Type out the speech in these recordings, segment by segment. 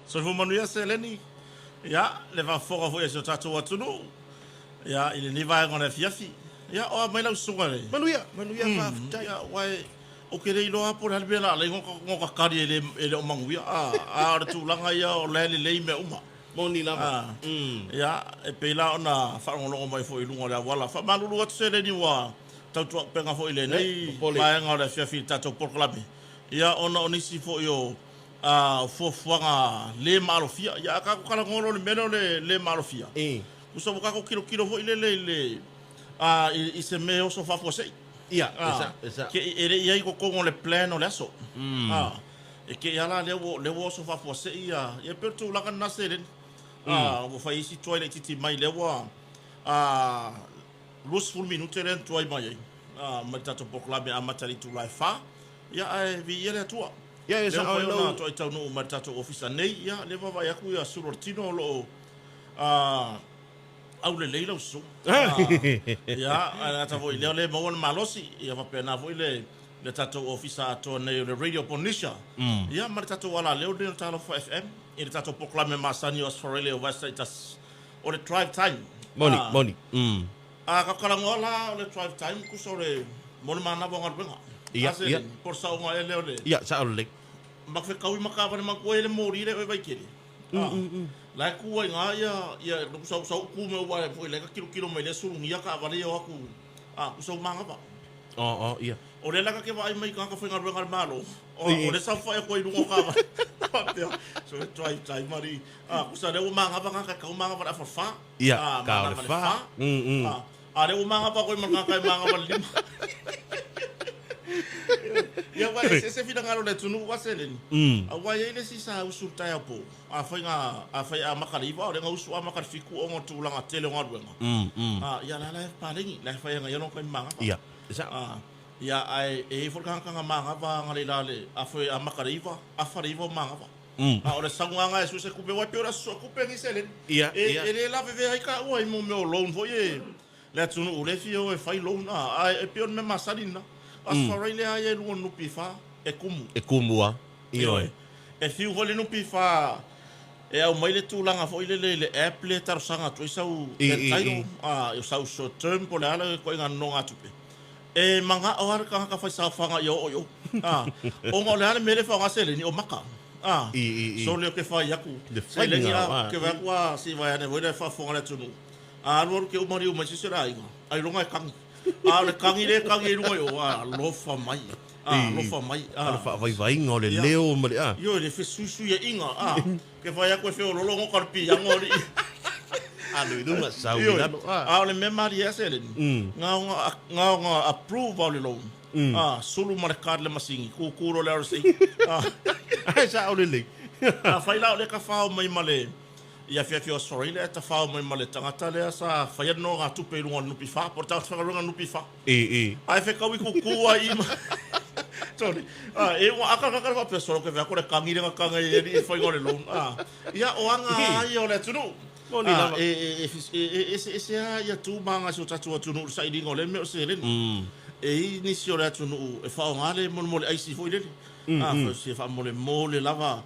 So fu manu ia se leni. Ya, le va foka fu e so tatu watunu. Ya, ile ni vai ngona fiafi. Ya, o mai lau sunga le. Manu ia fa tai. Ya, wai o ke rei loa por halbe la le ngoka kari ele o manguia. A tu langa ia o le me uma. Moni lava. Ya, e pela ona fa ngolo mai fo ilunga la wala. Fa malulu atu se leni wa tau tu penga fo ile nei. Mai ngora fiafi tatu por klabe. Ya, ona onisi fo yo fuanga le malofia ya ka kala ngolo le meno le malofia uso ka ko kilo vo le i se me oso fa fo sei esa ke ere ia ko ko le plano le so e ke ya la le wo so fa fo sei ya per tu la kana seren wo fa isi toilet titi mai le wa lus full minute ren toi mai mata to pokla be amatari tu lai fa ya vi ele tua. Ya esa no to tau no martato officer nei ya le va ya ku ya surortino lo au le leila so ya ana ta voi le mo malosi ya va pena voi le tato officer to nei le radio ponisha ya martato wala le de talo for fm il tato proclame masani os for really over status or the drive time moni ka kala ngola le drive time ku so le mon mana bonga benga ya por sa o le ya sa le ma fe kawi makava ma ko ele mori le vai kiri la ku nga ya no sa ku me wa foi le ka kilo me le sulu ya ka vale yo aku ku so manga ba ya o le la ka ke vai mai ka foi nga ngal malo o le sa foi ko i ngo ka ba so try mari ku sa le manga ba ka manga ba fa ya ka fa le manga ba ko manga ka manga ba lima ya wa se fina ngalo le tunu wa selen wa ile si sa usu ta po a fa a makaliva o nga usu a makalifiku o ngo tulanga tele ngo ya la pa lengi la fa nga yo no ka manga ya ya ai e fo ka manga ba ngale lale a fa a makaliva a fa rivo manga ba o le sangwa nga su se ku be wa pe ora so ku pe ni selen ele la ve ai ka o mo me o loan fo ye le tunu o le fio e fa loan e pe me masalina asfara ile ai lu no pifa e kumu io e fiu vole no pifa e au mai le tulanga fo ile le apple tar sanga to isau e tairo eu sau short term po la ko nga no atupe e manga o har ka fa sa fanga yo o mo le mele fa nga sele ni o maka so le ke fa yaku se le ya ke va kwa si va ne vo le fa fo nga tunu lo ke o mari o mai se rai ai longa kang le kangi runga yo lofa mai vai ngole leo mo yo le fe susu ya inga ke vai ko fe lo ngo karpi yang ori alu itu ma sau le memari ya sele nga approve le lo sulu marcad le masingi ku ro le arsi sa ole fai la le ka fa mai male ia fia sorry le ta fa mai male tangata le sa fa no ga tu pe lunga nupi fa porta fa lunga nupi fa ai fe ka wi ku ai sorry e wa aka ka pe so ke va ko le kangire nga kanga e fa ngore lo ia o anga ia le tunu e ya tu manga so tatu tunu sa i ngole me o se le ni si o le tunu e fa ngale mo ai si fo ile fa se fa mole lava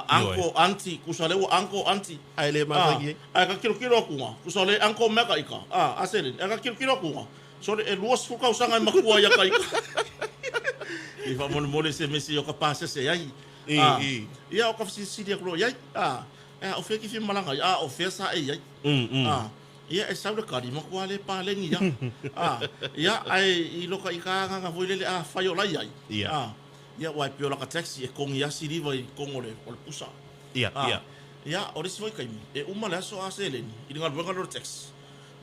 anko anti kusale o anko anti ai le ma gi ai ka kilo ku kusale anko meka ika asele ai ka kilo ku so le luos fu ka usanga makua ya kai e fa mole se mesi o ka pase se ai ia o ka si dia klo ai o fe ki fi malanga o fe sa ai ia e sa le kari makua le pa le ni ia ai i loka ika nga voile le fa yo lai ai ia wai pio la ka taxi e kongi asi riva i kongole o le pusa ia o le sivoi kaimi e uma le aso asele ni i ngal wenga lo taxi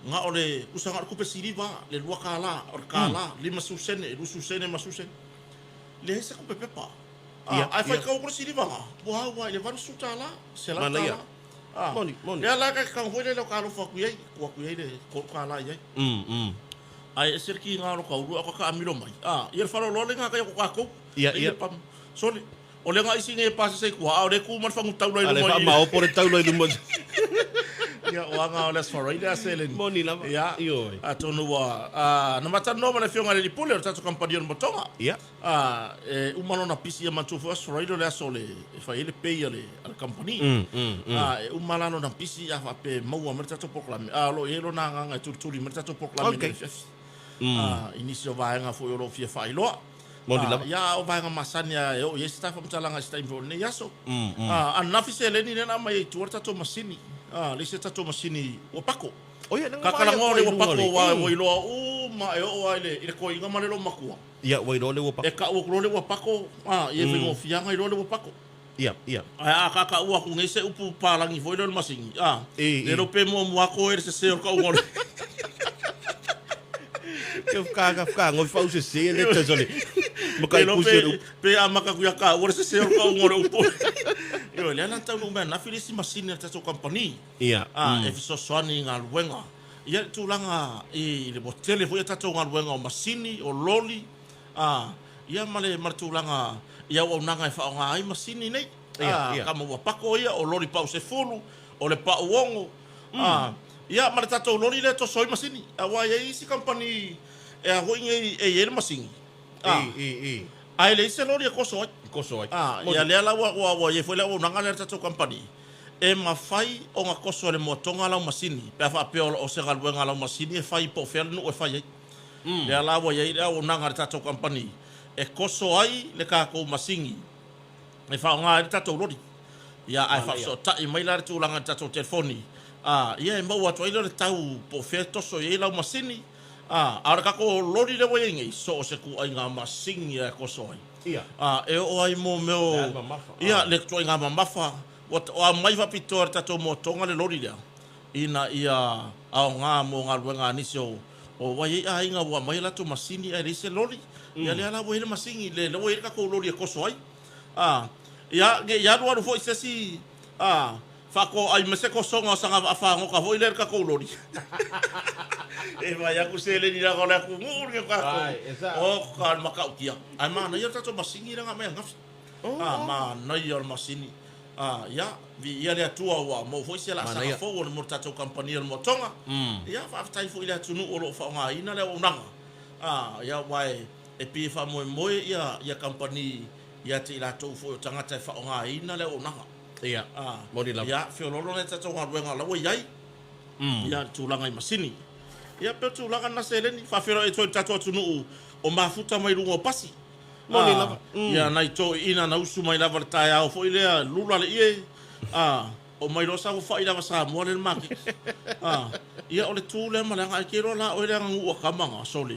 nga o le usanga ku pe siriva le lua kala o kala lima susene lu susene masusen le se ku pe pepa ai fai ka o siriva nga wa le varu sutala se la moni ya la ka kan voile lo kalo fa ku ye le ko kala ye ai serki nga ro ka ru ka amilo mai ia falo lo le nga ka ko ia sole o le nga isi nge pase se ku o le ku man fangu tau lai mo ma o por tau lai mo Ia wanga o les faraida selen. Moni lava. Ia. Ioi. Tonu wa na matano ma le fionga le pule o tatu kampani on motonga. Ia. Umano na pisi ya matufu as faraida le asole e fa ele pay ale al kampani. Umalano na pisi ya fa pe mau mer tatu proklame. Lo yelo na nga tuturi mer tatu proklame. Okay. Inisio vaenga fo yo fia fa ilo. Moni lava. Ya o vaenga masania yo yesta fa mtalanga sta info ne yaso. Anafise le ni na mai tu tatu masini. Lise tatu masini o pako. Oia, nanga Kakalangole o pako wa ilo ma e o ile ile ko inga malelo makua. Ia, wairole o pako. E ka o role o pako, ye vengo fianga i role o pako. Ia, ia. Kaka ua ku ngese upu palangi foi le masingi. E ro pe mo ko er se o ka ngol. Eu ficava, ngoi fau se le tesole. Makai pusi pe amaka ku ya ka o se o ka ngol upu. Yo le ana tau ngomba na filisi masini ta company. Ia. E so swani ngal wenga. Ia tulanga le botele foi ta ngal wenga o masini o loli. Ia male martulanga ia o nanga fa nga ai masini nei. Kama wa pako ia o loli pau se fulu o le pa uongo. Ia male tato loli le to soi masini. Awa ia isi company e a hoinga e ele masini. Ai le ise loli ko soi. Ia le ala wa ye foi la o nanga le tato company. E mafai o nga koso le motonga la masini. Pe fa pe o se galwenga la masini e fai po fer no e fai. Le ala wa ye o nanga le tato company. E koso ai le ka ko masingi e fa nga e tato lori ia ai fa so ta i mai la tu langa tato telefoni ia e mau atu ile le tau po feto so ia la masini ara ka ko lori le wai ngai so se ku ai nga masingi e koso ai ia e o ai mo meo ia le tu nga mamafa o mai va pitor tato mo tonga le lori le ina ia au nga mo nga luenga nisio o wai ai nga wa mai la tu masini e rise lori ia le ala wo ele masingi le wo ele ka ko lori e koso ai ia ge ia do fo sesi fa ko ai mese ko songa sanga afa ngo ka vo ile ka ko lori e vai a kusele ni la ko la ku ngur ka o ka maka ukia ai mana ia tato masingi nga mai ngaf mana ia masini ia vi ia le atua wa mo fo se la sa fo o mo tato company mo tonga ia fa tai fo ile tunu o lo fa nga ina le o nanga ia wai e pi fa mo ia company ia te la to fo tanga te fa nga ina le o nanga ia moni la ia fe lo le tato nga wenga la wo iai ia tulanga i masini ia pe tulanga na seleni fa fe lo e to tato tunu o mafuta mai lungo pasi moni la ia nai to ina na usu mai la varta ia fo ile lula le ie o mai lo sa fa ila sa mo le maki ia o le tule malanga ke ro la o le ngu ka manga soli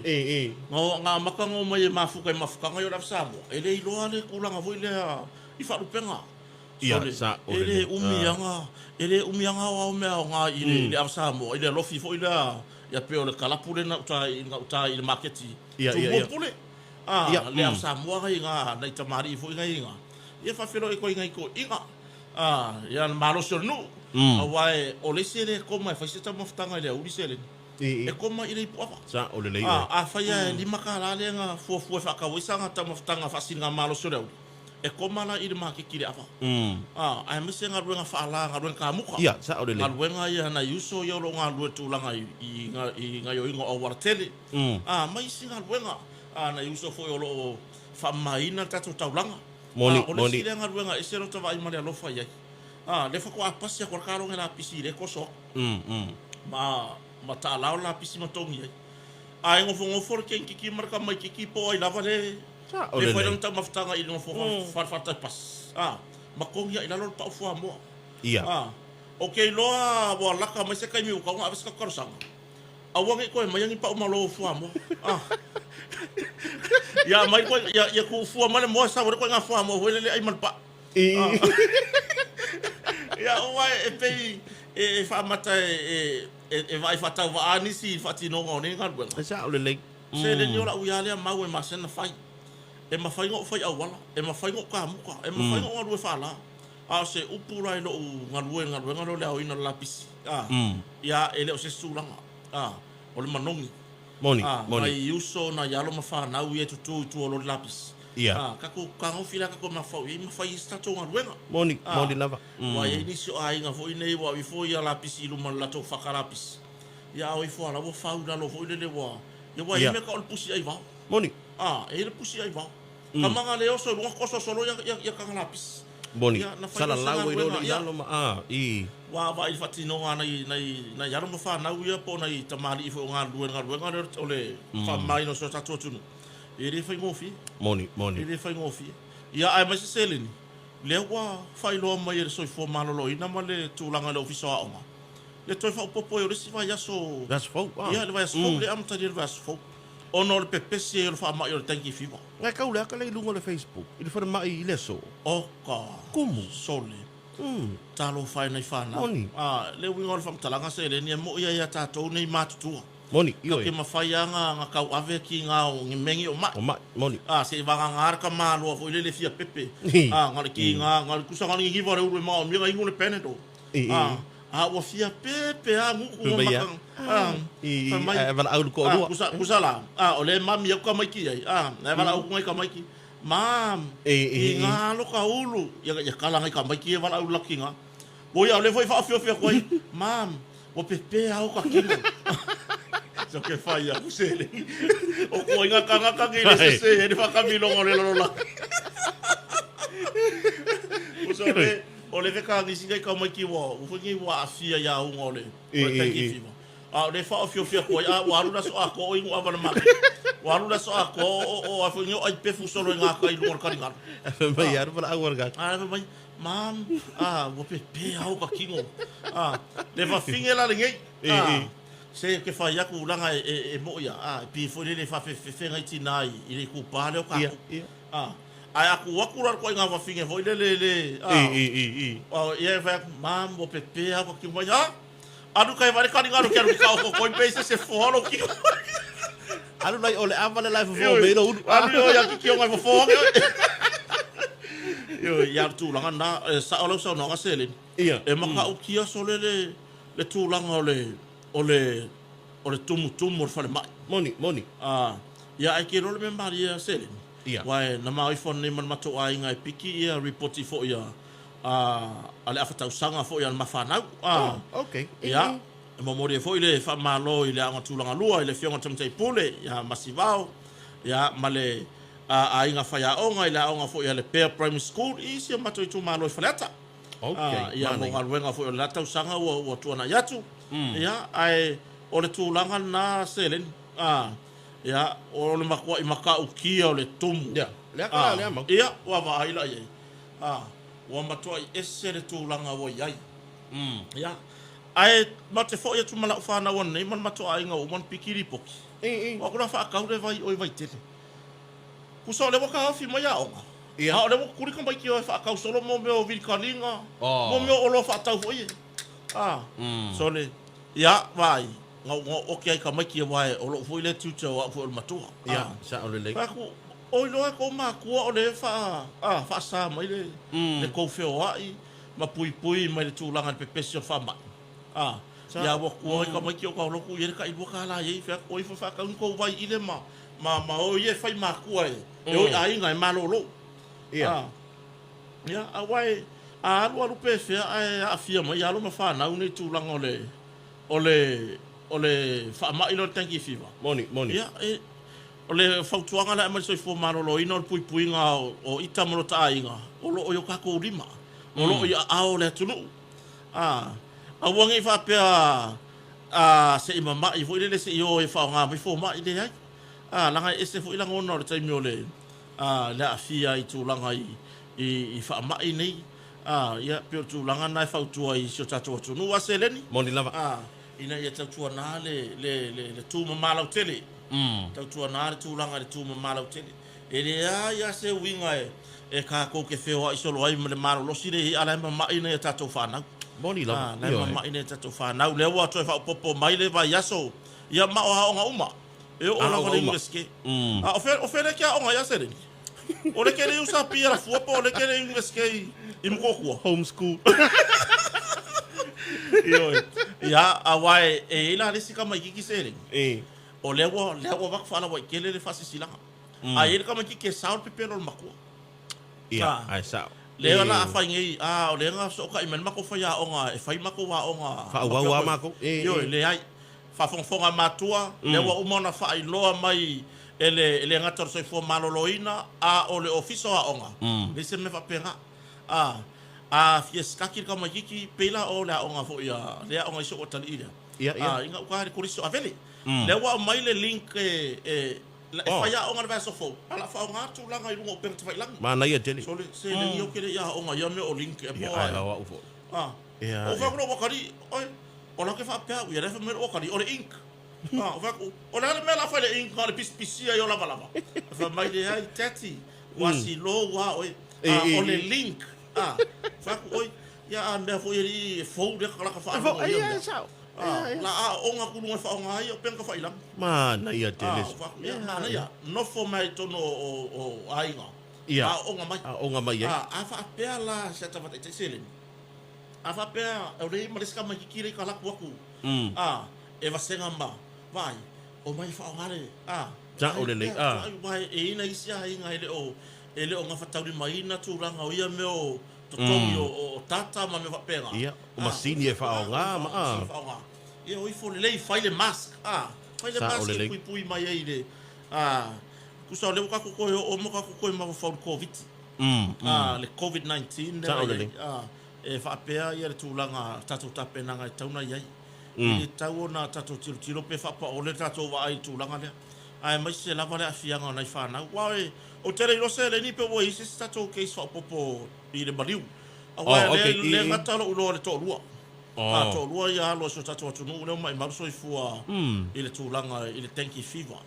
ngo nga makango mai mafuka mafuka yo la sa mo ele ilo ale kulanga vo ile I fa rupenga ia sa ele umianga wa me nga ile sa mo ile lofi fo ile ya pe o le kalapule na uta ile marketi ia pule le sa mo nga na tamari fo nga ia fa felo e ko inga ia malo sur nu awai o le sele ko mai fa sita moftanga le uri sele e ko mai ile poa sa o le lei fa ia lima kala le nga fo fa ka wisanga ta moftanga fa singa malo sur e ko mana ile ma ke kire afa ai me senga ruenga fa la nga ruenga muka ia sa o le lei ruenga ia na yuso yo lo nga lu tu langa i nga yo ingo o wartele mai singa ruenga na yuso fo yo lo fa mai na tatu taulanga moni le nga ruenga e sero to vai male lo fa ia le fa ko apasi ko karo ngela pisi le koso ma ta la la pisi mo tongi ai ngo for ke ki marka mai ki po ai lava le le foi não tá maftanga i no fo farfata pas ma ko ia ila lo pa fo mo ia okay lo bo la ka mai se kai mi ko nga avska korsang awangi ko mai ngi pa mo lo fo mo ya mai ko ya ku fo mo le mo sa ko nga fo mo le ai mal pa ya oi pe e fa mata e vai fa ta va ani si fa ti no ngone ngal ben sa o le lei se le ni ola uya le mau e masena fai e ma fai ngo fai awala e ma fai ngo ka muka e ma fai ngo ngadu fa la se upura no ngadu le o ina lapis ya ele o se sulanga o le manongi moni mai uso na yalo ma fa na u e tu o lo lapis Ah, kako kango fila kako mafai stato ngaruenga. Moni lava. Wa ye ni so ai nga foi nei wa vi foi ala pisi lu man la to fakarapis. Ya o fo ala wo fau da lo foi le wa. Ye wa me ka ol pusi ai va. Moni. Ah, e le pusi ai va. Kamanga le oso lo koso solo ya kangalapis. Boni. Sala lau i rolo i alo i. Wa va i fati no ana na yaro mo fa na uia po na i tamali i fo nga luenga ole fa mai no so tatu tunu. E re fai ngofi. Moni. E re fai ngofi. Ia ai mai se seleni. Le wa fai lo mai e so fo malolo ina male tulanga le ofisa onga. Le toi fa popo e resi vai aso. That's fo. Ia le vai aso le am tadi le vai aso. Ono le pepe se le fa mai o tanki fiva. Ngai kau le aka le lungo le Facebook. I fa mai i le so. Oka. Kumu Sole. Talo fai nei fana. Moni. Ah, le wingo le fam talanga se le ni mo ia tatou nei matutua. Moni, io. Ke mafai nga kau ave ki nga o ngimengi o mai. O mai, moni. Ah, se vanga ngar ka malo fo le fia pepe. Ah, ngal ki nga kusa ngal ngi vore u ma mi ga ingule penedo. Ah, o fia pepe a ngu ko makang. Ah, e vala au ko ru. Kusa la. Ah, ole mami ka mai ki ai. Ah, na vala au mai ka mai ki. Mam, nga lo ka ulu. Ya kala ngai ka mai ki vala au laki nga. Boy, ole foi fa fio koi. Mam, o pepe au ka ki. So ke fai a kusele. O ko inga kanga le se e fa kamilo ngole lola. Usole ole ve ka ngisi ka mai ki wo. U fu ngi wa afia ya u ngole. O te ki fiwa. A le fa ofio ko a waru na so a ko ingu ava ma. Waru na so a ko o a fu ngi ai pe fu solo nga ka i lor ka ringa. Mai yar para agor ga. Ah, mai mam, wo pe au ka kingo. Ah, le fa fingela ngai. Se ke fa ya ku langa e mo ya pi fo le fa fe ngai tinai i le ku pa le ka ai aku wakura ko nga fa finge vo le ye va mam bo pepe a ko ki mo ya adu kai va ka ngaro ke ka ko pe se fo lo ki adu lai ole avale life fo be lo adu ya ki nga fo yo ya tu langa na sa lo so no ga sele e maka u kia so le tu langa ole tumu o fale mai. Moni. Ah, ya ai ke role me Maria sele. Wai na mai fon ni man mato ai ngai piki ia reporti fo ia. Ale afata usanga fo ia mafana. Okay. Ya, mo mori fo ile fa malo ile anga tulanga lua ile fionga tamtai pule ya masivao. Ya male ai nga fa ya onga ile onga fo ia le Pear Primary School isi mato itu malo faleta. Okay. Ya mo ngalwenga fo ile lata usanga wo tuana yatu. Ya ai ole tulanga na selen ya ole makwa imaka ukia ole tumu ya le akala ma ya wa va ila ye wa matwa ese le tulanga wo yai ya ai mate fo ya tumala fa na won nei man matwa inga o man pikiri poki wa kula fa ka ule vai oi vai tete ku so le boka fi mo ya o ya ole mo kuri kan bai ki fa ka solo mo me o vil kalinga mo me o lo fa ta fo ye so le ya vai ngo oke ai ka mai ki wai o lo foi le tuta wa fo matua ya sa o le le ko o lo ko ma ku o le fa sa mai le ko fe o ai ma pui mai le tulanga pe pesio fa mai ya wo ko ka mai ki o ka lo ku ye ka i bo ka la ye fa o fa ka ko vai ile ma o ye fa ma ku ai e o ai ngai ma lo ya awai lo pe fe ai afia mai ya lo ma fa na uni tulanga ole fa ma ilo tanki fiva moni ya ole fautuanga la ma so fo marolo ino pui nga o ita mo ta inga o yo ka ko rima o ya ao le tulu a wangi fa pe se mama i fo ile se yo e fa nga fo ma ile ai la nga ese fo ila ngono le taimi ole la afia i tu langa i fa ma nei ya pe tu langa na fautua i so tatu nu wa seleni moni lava ina ia tautua na le tu mamalau tele tautua na le tulanga le tu mamalau tele ele ya se winga e ka ko ke feo i solo ai le maro lo sire ala mama ina ia tatu fana moni la na mama ina tatu fana le wa to fa popo mai le va yaso ia ma o ha uma e o la ko ingleske o fe le kia o ya sere o le kere usa pira fu po le kere ingleske i mko homeschool ya awai e ila le sika mai kiki sele o lewo bak fala wa kele le fasi sila a ele kama ki ke saul pe pero makua Ia, ai sao. le la fa ngi o le nga so ka imen mako fa ya onga e fa mako wa onga Fa wa mako. yo le ai fa fonga matua le wa umona fa i loa mai ele ngata so fo maloloina a o le ofiso a onga le se me fa pera a fiesta ki kama kiki pela o la onga fo ya le onga so o tali ia inga ka ko riso avele le wa mai le link la fa ya onga va so fo ala fa onga tu langa i lungo pe te fa lang Mana ia tele. so le se le yo kele ya onga ya me o link e Ia, bo ai wa ufo. Ia. o fa ko ko kari oi o la ke fa pe u ya le fa me o kari o le ink o fa ko o la me la fa le ink ka le pisia yo lava fa mai le ai tati wasi lo wa oi o le link fa ko oi ya me fo ye fo de kala ka fa Ia, sao. la onga ku lunga fa onga ai o penka fa ilang Mana ia tele. na ya no fo mai to no o ainga Ia. onga mai Onga mai ai. a fa pea la se ta te selen a fa pea o le ma leska mai kire kala ku aku e va senga ma vai o mai fa onga le Ja o le le. vai e ina isia inga ele o nga fa tauri mai na tu ranga o ia me o totomi o tata ma me fa pea Ia, o masini e fa onga ma. Ia oi fo le fai le mask fai le mask pui pui mai ai le kusa le ka ko o mo ka ko ma fa covid le covid-19 le e fa pea ia le tulanga tatu tapena ngai tauna ia i tau na tatu tiro pe fa pa o le tatu wa ai tulanga le ai mai se lava le afianga na fa na wa o tere lo se le ni pe wo i se tatu case fa popo i le baliu wa le ngata lo le to lua to lua ia lo so tatu tunu le mai mar so i fua i le tulanga i le tanki fever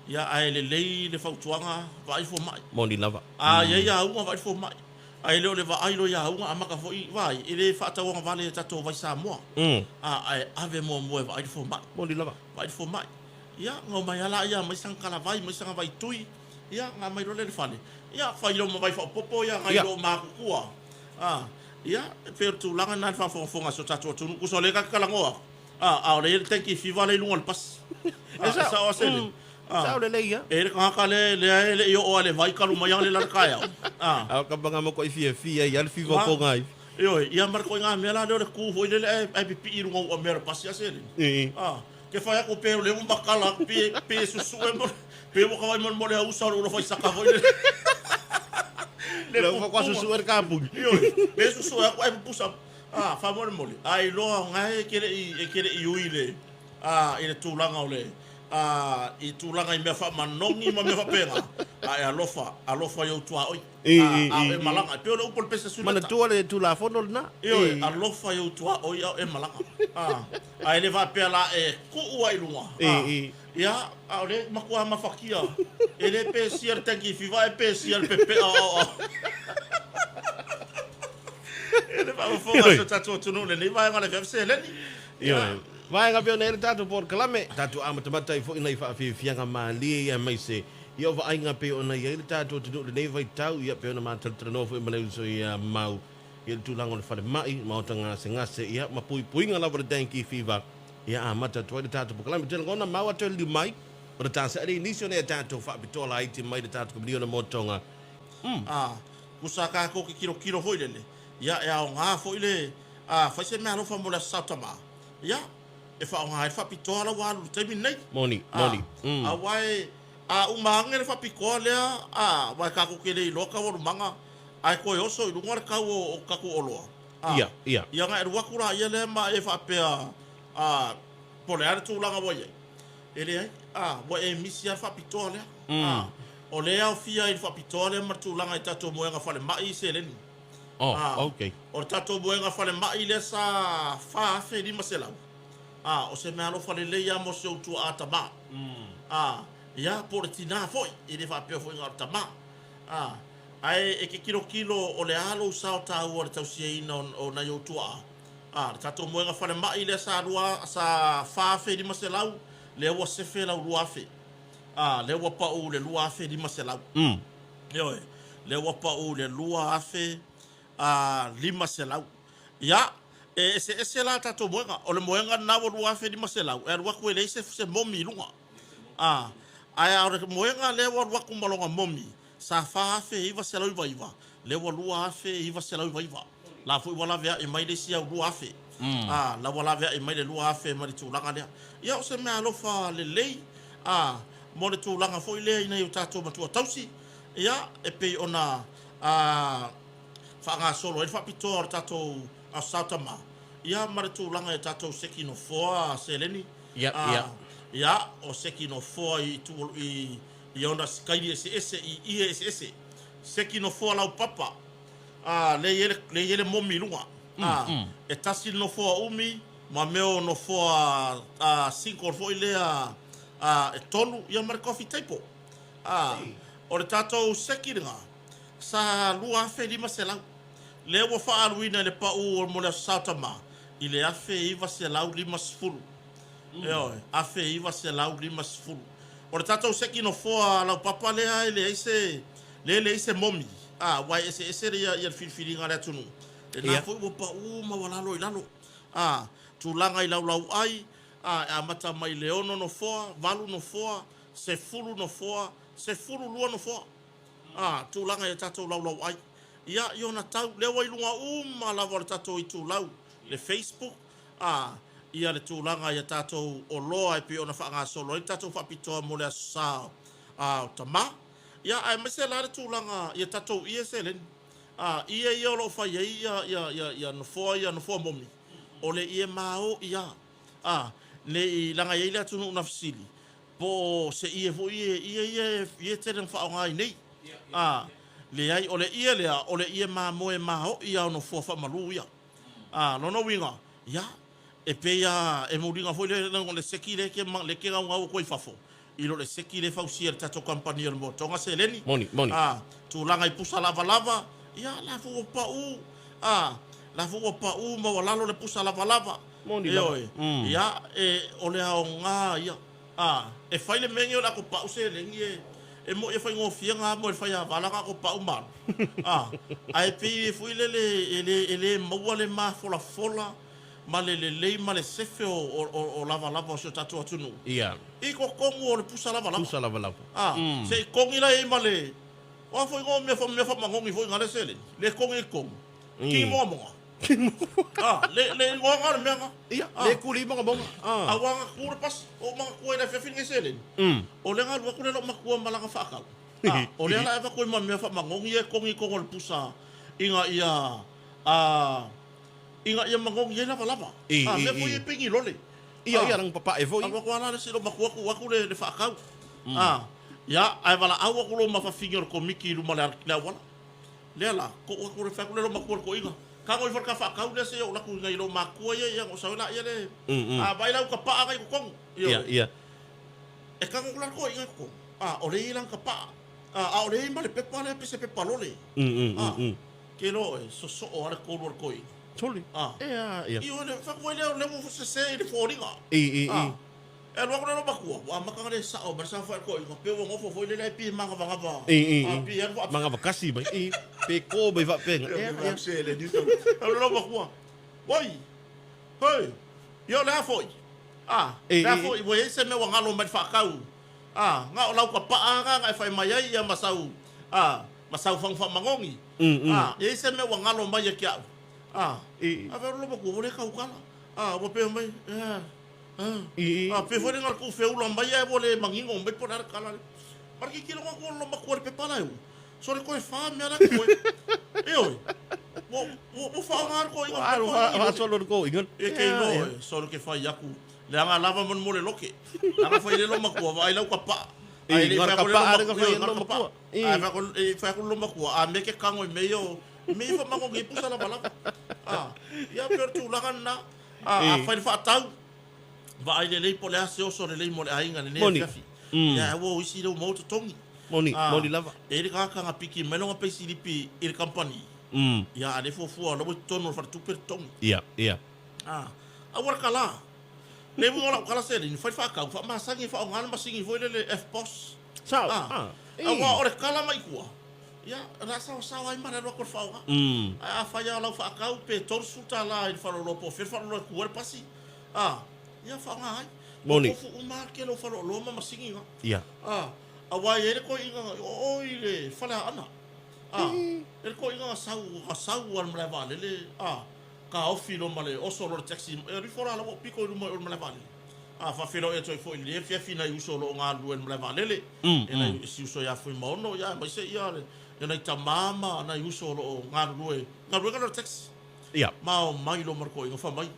ia ai le fautuanga vai fo mai Moni lava. ia uma vai fo mai ai le va ai lo ia uma amaka fo i vai ile fa tawanga vale tatu vai sa mo ai ave mo vai fo mai Moni lava. vai fo mai ia ngo mai ala ia mai sang kala vai mai sang vai tui ia nga mai lo le fale ia fa ilo mo vai fo popo ia ngai lo ma kua ia per tu langa na fa fo nga so tatu tu ku so le ka kala ngoa le tanki fiva le lungo pas esa o se Sao le ia. E ka le yo o le vai kalu mai le la kaya. Ka banga mo ko fia ia le fiva ko ngai. Yo ia mar ko nga mela le ku foi le ai pipi i rungo o mer pas ia se. Ke fa ko pe le un bakala pe su e mo pe mo ka vai mo le usa lo foi saka foi le fo ko su er kapu. Yo pe su e ko ai pusa fa mo le ai lo ngai kele i uile ile tulanga ole i tulanga I mea wha manongi ma mea whapena ai alofa yo tua oi e malanga peo le upol pesa suna Mana tua le tu la fono na alofa yo tua oi e malanga ai le whapea la e kuua I lunga ia au le makua mawhakia e le pe siar tanki fiva e pe siar pepe e le whafonga so tatua tunu le ni vai ngale whapse leni Vai nga pio nere tatu por kalame tatu amatamata I fo ina I fa fianga mali ia mai se ia va ainga pio na ia tatu tu le vai tau ia pio na mata treno fo mai so ia mau ia tu lango le fale mai mau tanga ngase ia mapui puinga la vor tanki fiva ia amata tu le tatu por kalame tele ngona mau atu li mai por tasa ali inisio ne tatu fa bitola ai ti mai le tatu ko na motonga kusaka ko ki kilo hoilele ia o nga fo ile fa se me alo fa mo la satama ia e fa nga fa pitola wa lu temi nei moni awai umanga le fa pikola wa ka ko kele loka wo manga ai ko yoso lu ngor ka wo ka ko olo ia nga ru kura ia le ma e fa pe por le tu langa wo ye ele wo e misia fa pitola o le au fia I fa pitola ma tu langa tato mo nga fa le mai se le ni okay o tato mo nga fa le mai le sa fa fe di masela o se me alo fale le ia mo se utu atama ia por tina foi I le fa pe foi atama ai e ke kilo o le alo sa ta o ta si ina o na yo tua tato mo nga fale mai le sa rua sa fa fe di maselau le wa se fe la rua fe le wa pa o le rua fe di maselau yo le wa pa o le rua fe lima selau ia ese la tato moenga o le moenga na wo lua fe di maselau e lua ko le se momi lunga Ai ore moenga le wa ku malonga momi. Sa fa fe iva se lau iva. Le wa lua fe iva se lau iva. La fu wala vea e mai le sia lua fe. La wala vea e mai le lua fe mai tu langa le. Ya o se me alofa le lei. Mo le tu langa foi le ina yo tato matua tausi. Ya e pe ona whanga solo e whapito ar tato a Sautama. Ia mare tu langa e tato seki no foa se leni. Ia o seki no foa i tu i ona skairi ese i ese. Seki no foa lau papa. Le yele momi lunga. E tasi no foa umi ma meo no foa cinco foi lea e tonu ia mare coffee taipo. O le tato seki ringa. Sa lua fe lima se lau. Le wa faaluina le pau o mo le Sautama. I le afe iwa se lau lima sfuru. Afe iwa se lau lima sfuru. O le tatou seki no foa lau papa lea le ise momi. Wai ese rea ia filfilinga le atunu. Le na fui wa pau ma walalo i lalo. Tu langa i lau ai. A mata mai leono no foa, valu no foa, se fulu no foa, se fulu lua no foa. Tu langa i tatou lau ai. Ia i ona tau lewa i lunga lava le tatou i tūlau. Le Facebook, ia le tūlanga i tatou o loa e pi ona whaanga solo. I tatou whapitoa mo le asao tama. Ia ai mese la le tūlanga i tatou ia se len. Ia i olo whai ia no foa momi. O le ia mao ia. Le i langa i le atunu una fasili. Po se ia vo ia tere whaonga i nei. Le ai ole ia ma moe ma ho ia no fofa malu ia no winga ia e pe ia e muringa foi le seki le ke nga ngau ko fafo i lo le seki le fausi er tato company mo tonga seleni moni tu langa i pusa lava ia la fu pa u ma wala lo le pusa lava moni ia e ole a nga ia e fai le mengi o la ko pa u seleni e mo e fai ngofianga mo e fai avala ka ko pa umar ai pe fui le mo le ma fola ma le ma le sefe o lava o so tatu atunu ia i ko kongu o le pusa lava se kongi la e male o foi ngo me fa mangongi foi ngale sele le kongi ki mo le ngonga me nga ia le kuli mo bonga awanga kur pas o mga kuai na fefin ngeselen o le nga lu ko le lo makua malanga fakal o le ala ko me fa mangongi e kongi ko ngol pusa inga ia mangongi ia lava me foi pingi lole ia rang papa e foi ko ana se lo makua ko le fakal ia ai vala awa ko lo ma fa finger ko miki lu mala la wala le ala ko le fa ko le lo makua ko inga Kango i whaka whakau le se o laku ngai lo makua ia o saula ia le. Vai lau ka paa kai kukong. Ia. E kango kula ko inga kukong. O le ilang ka paa. O le ima le pepa le pese pepa lole. Ke lo e so o ale kolu ar koi. Toli. Ia. I o le whakua le mo se i le fōringa. E lo ko le lo makua. Wa makanga le sa o barsa fa ko inga pe wo ngofo foi le pi manga vanga. Manga vakasi mai. Pe ko bai va penga. Ia se le dito. Lo makua. Woi. Hei. Yo la foi. La foi wo ese me wanga lo mai fa kau. Nga o lau ka pa nga fai mai ia masau. Masau fang fa mangongi. Ese me wanga lo mai ki au. Ave lo makua le kau kala. Wo pe mai. Pe foi ngal ku feu lo mai e vole mangingo mai por ar kala. Mar ki kilo ko lo makua pe pala eu. So le ko fa me ara ko. Wo fa ngar ko inga. Solo ko inga. E ke no solo ke fa yaku. Le anga lava mon mole loke. Anga fa ile lo makua vai lau ka pa. Ai le fa pa ka fa lo makua. Ai fa ko lo makua. A me ke kango me yo. Me fa mango ngi pusa la bala. Ya per tu la kana. Fa fa tau. Va ile le pole ase o so le mo le ainga le fiafi. Ya wo isi lo mo to tongi. Moni lava. E le ka nga piki me lo nga pe silipi il company. Ya ale fo lo tono fa tu per tongi. Ia. Awar kala. Le mo la kala se ni fa ka fa ma sangi fa ngal ma singi vo le F boss. Sao. Awa ore kala mai kua. Ya rasa sa ai mara ro ko fa. Fa ya la fa ka pe tor suta la il fa lo po fer fa lo ku pasi. Ya fa ngai. Moni. Fu umake lo falo lo mama singi nga. Ia. Awai ele ko inga oi le fala ana. Ele ko inga sau al mala vale le ka ofi lo male o solo taxi e rifora la piko lo mala vale. Fa filo e toi foi le fina uso lo nga lu mala vale le. E na si uso ya foi mono ya ma se ia le. E na tamama na uso lo nga lu ka taxi. Ia. Ma mai lo marko inga fa mai.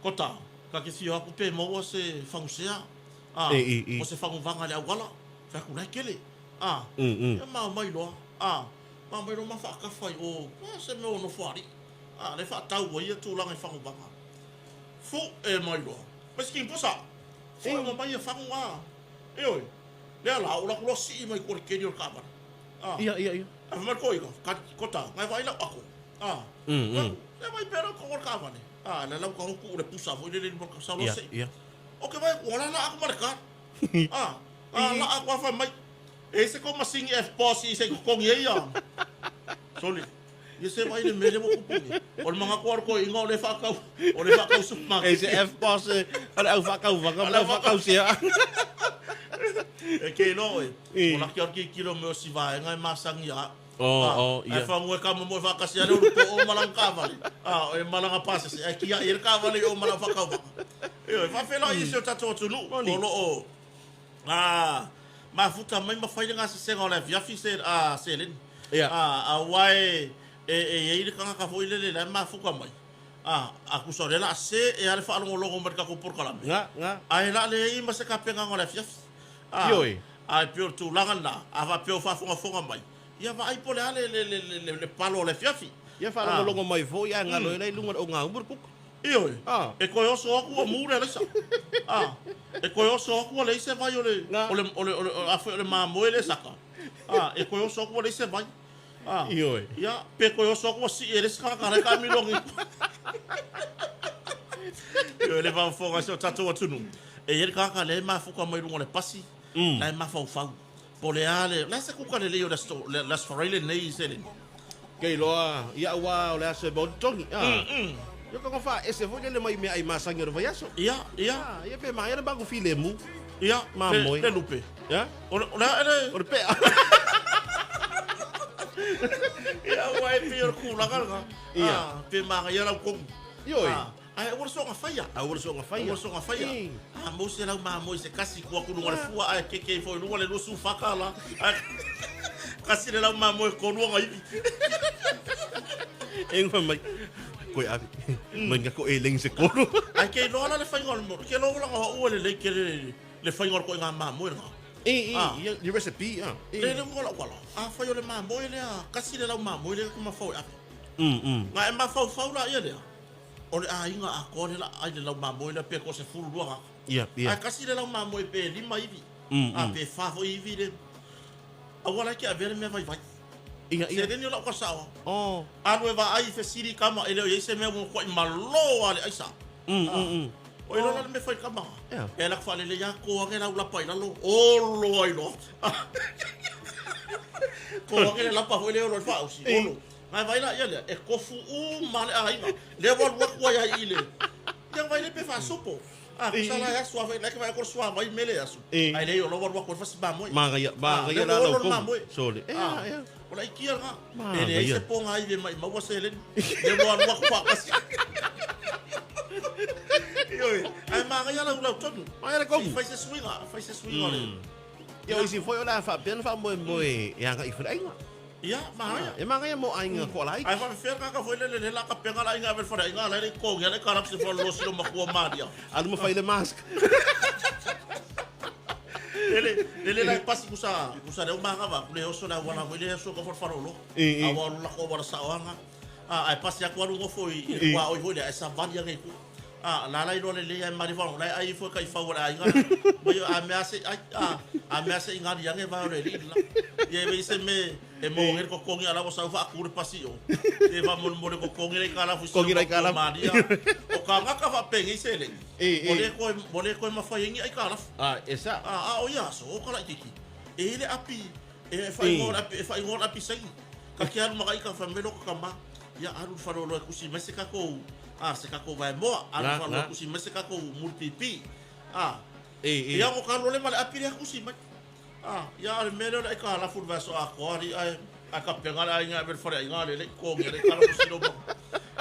Kota ka ke fio aku pe mo se fangusea. O se fanguvanga le awala. Fa ku na kele. Ya ma mai lo. Ma mai lo ma fa ka fai o se me no fari. Le fa tau o ia tu langa fanguvanga. Fu e mai lo. Mas que imposa. Fu ma mai fangua. E oi. Le ala o la ko si mai ko ke dio kamera. Ia. A marko inga ka kota ngai vai la ako. Le vai pero ko kamera. Le lau ka hoku le pusa foi le mo ka sa lo se. Ia. O ke vai ora la aku marka. La aku fa mai. Ese ko masingi F boss i se ko ngi ia. Soli. Ye se vai le mele mo kupungi. O mga ko inga o le fa ka supma. Ese F boss ala au fa ka sia. E ke no e. O la ki kilo mo si vai ngai masang ia. Ia. E fa mo ka mo fa ka sia le o malang kavali. E malang pasa se e kia ir kavali o malang fa ka. E fa fela i se tato tunu. O lo o. Ma futa mai ma fai nga se senga la via fi se selen. Wai e ile kanga ka foi le ma fuka mai. Aku sore la se e ale fa longo merka ko por kala. Nga. Ai la le i ma se ka penga ngola via. Yoi. Ai pio tu langa na. Ava pio fa fonga mai. Ia va ai pole ale le palo le fiafi. Ia fa longo mai fo ia nga lo le lunga o nga umur puk. Ioi. E ko yo so aku mu le sa. E ko yo so aku le se vai ole ole ma mo le saka. E ko yo so aku le se vai. Ioi. Ya pe ko yo so aku si ele ska ka le ka mi longi. Yo le va fo ga so tatu tunu. E ele ka le ma fu ka mai lunga le pasi. La ma fa fa. Pole ale, la se ku ka le leo la sfarele nei selen. Kei loa, ia wa le se bontongi. Yo ko fa ese fo le mai me ai masangi ro vayaso. Ia. Ia pe mai era bagu file mu. Ia, ma moi. Le lupe. Ya? Ora pe. Ia wa e pior ku la galga. Ia, pe ma ia la ku. Yoi. Ai ora so nga faia. Mo se la ma mo se kasi ku ku ngore fua ai ke fo no le su fakala. Kasi le la ma mo ko no ngai. Eng fa mai. Koi abi. Manga ko eling se ko. Ai ke lo la le fa ngor mo. Ke lo la o le ke le fa ngor ko nga ma mo nga. Your recipe, Le ngola kwala. Fa yo le ma mo le kasi le la ma mo le ma fa abi. Nga e ma fa la ia le. Ole inga a kone la ai le lau mamoi le pe ko se furu luanga. Ia. Ai kasi le lau mamoi pe lima ivi. Pe fafo ivi le. Awala ki a vele me vai. Ia. Se deni lau ka sawa. Anu e va ai fe siri kama ele o se me mo ko malo ale aisa. O ilo la me fai kama. E la fa le ya ko nge lau la pai la lo. O lo ai lo. Ko nge la pa ho le lo fa usi. O lo. Mai vai lá, olha, é cofu mal aí, leva o lua ya ile. Yang vai le pe fa sopo. Sala ya suave, like vai cor suave, vai mele asu. Aí le yo lo lua cor fa ba moi. Manga ya la lo ko. Sole. Ola ikia nga. Ele se ponga aí mai mau se le. Leva o lua fa kasi. Oi, ai manga ya la lo todo. Ai la ko. Faz se swing olha. Yo isi foi ola fa ben fa moi yang ka ifra inga. Ia, mahaya. E manga mo ainga ko lai. Ai fa fer ka foi le la ka penga la inga ver fora inga la ko ngia le karap se for lo silo ma ko maria. Anu mo fai le mask. Ele la pasi kusa de manga va, le oso la wana mo le so ko for farolo. Awa la ko bara saanga. Ai pasi aku anu foi wa oi le esa valia ngai ku. La ilo le ai mari fa la ai foi kai fa wala inga. Mo amease inga yang e va le la. Ye me se me e mo ngir ko kongi ala ko sa fa ku pasi o. E va mo ko kongi le kala fu so maria. O ka nga fa pengi sele. Mole ko ma fa yengi ai kala. Esa. O ya so o kala kiki. Ele api e fa ngor api sai. Ka kian ma kai ka fa melo ka ma. Ya aru fa lo ku si mese ka ko. Se ka ko vai mo, aru fa lo ku si mese ka ko multipi. Ia mo ka le male apire ku si mai. Ia le mele le ka la fu va so a ko ri ai a ka penga la nga ver fora nga le ko nge le ka lo si no.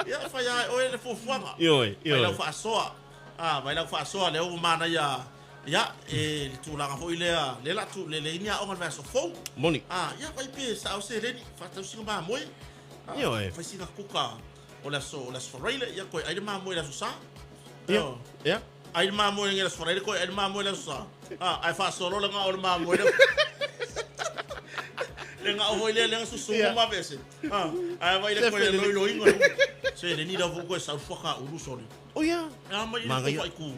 Ia fa ya o le fu fuanga. Ia fa so. Vai la fa so le o mana ia. Ya, tu lang fo ile le la tu le nya o ngal so fo. Moni. Ya vai pe sa o se reni fa tu singa ba moi. Fa singa kuka. O la so raile ya ko ai ma moi la so sa. Ya. Ai ma moi ngal so raile ko ai ma moi la so sa. Ai fa so lo nga o ma moi. Le nga o ile le so so ma vese. Ai vai le ko le lo ingo. Se le ni da vo ko sa fo ka uru so. Ya. Ma ile ko ku.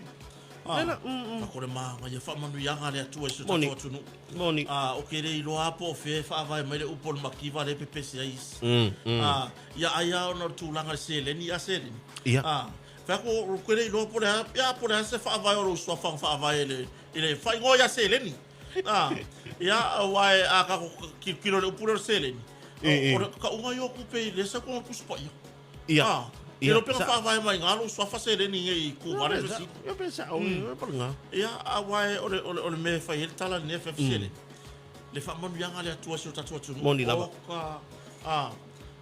Kore manga ia whamanu ianga le atua iso tato atunu. Moni. O kere i loa po fe whaavai mai le upol makiwa le pepesi ais. Ia aia o na tūlanga le seleni a seleni. Ia. Whako kere i loa po le ia po le se whaavai o usua whaavai le whaingo ia seleni. Ia wai a kako kilo le upule o seleni. Ka unga i o kupe le sa kong kuspa ia. Ia. Pero pega fa mai ngalo so fa sere ni ngai ku mare si. Eu pensa o nga. Ia awai ole me fa il tala ne fa sere. Le fa mon yanga le tua so tatu tu. Moni lava.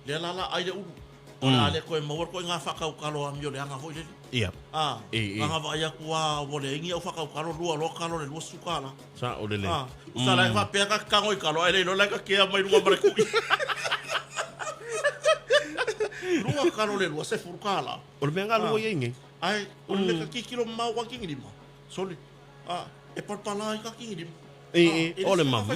Le la ai le u. Ona le ko mo ko nga fa ka ka lo am yo le nga ho le. Ia. Nga va ya ku wa le ngi o fa ka ka lo lo ka lo le lo su ka la. Sa o le le. Sa la fa pega ka ngoi ka lo ai lo la ka ke mai lu mare ku. Lua karo le lua se furukala. O le mea lua inge. Ai, o le meka kikilo mau wa kingi lima. Soli. E parpala i ka kingi lima. O le mamma.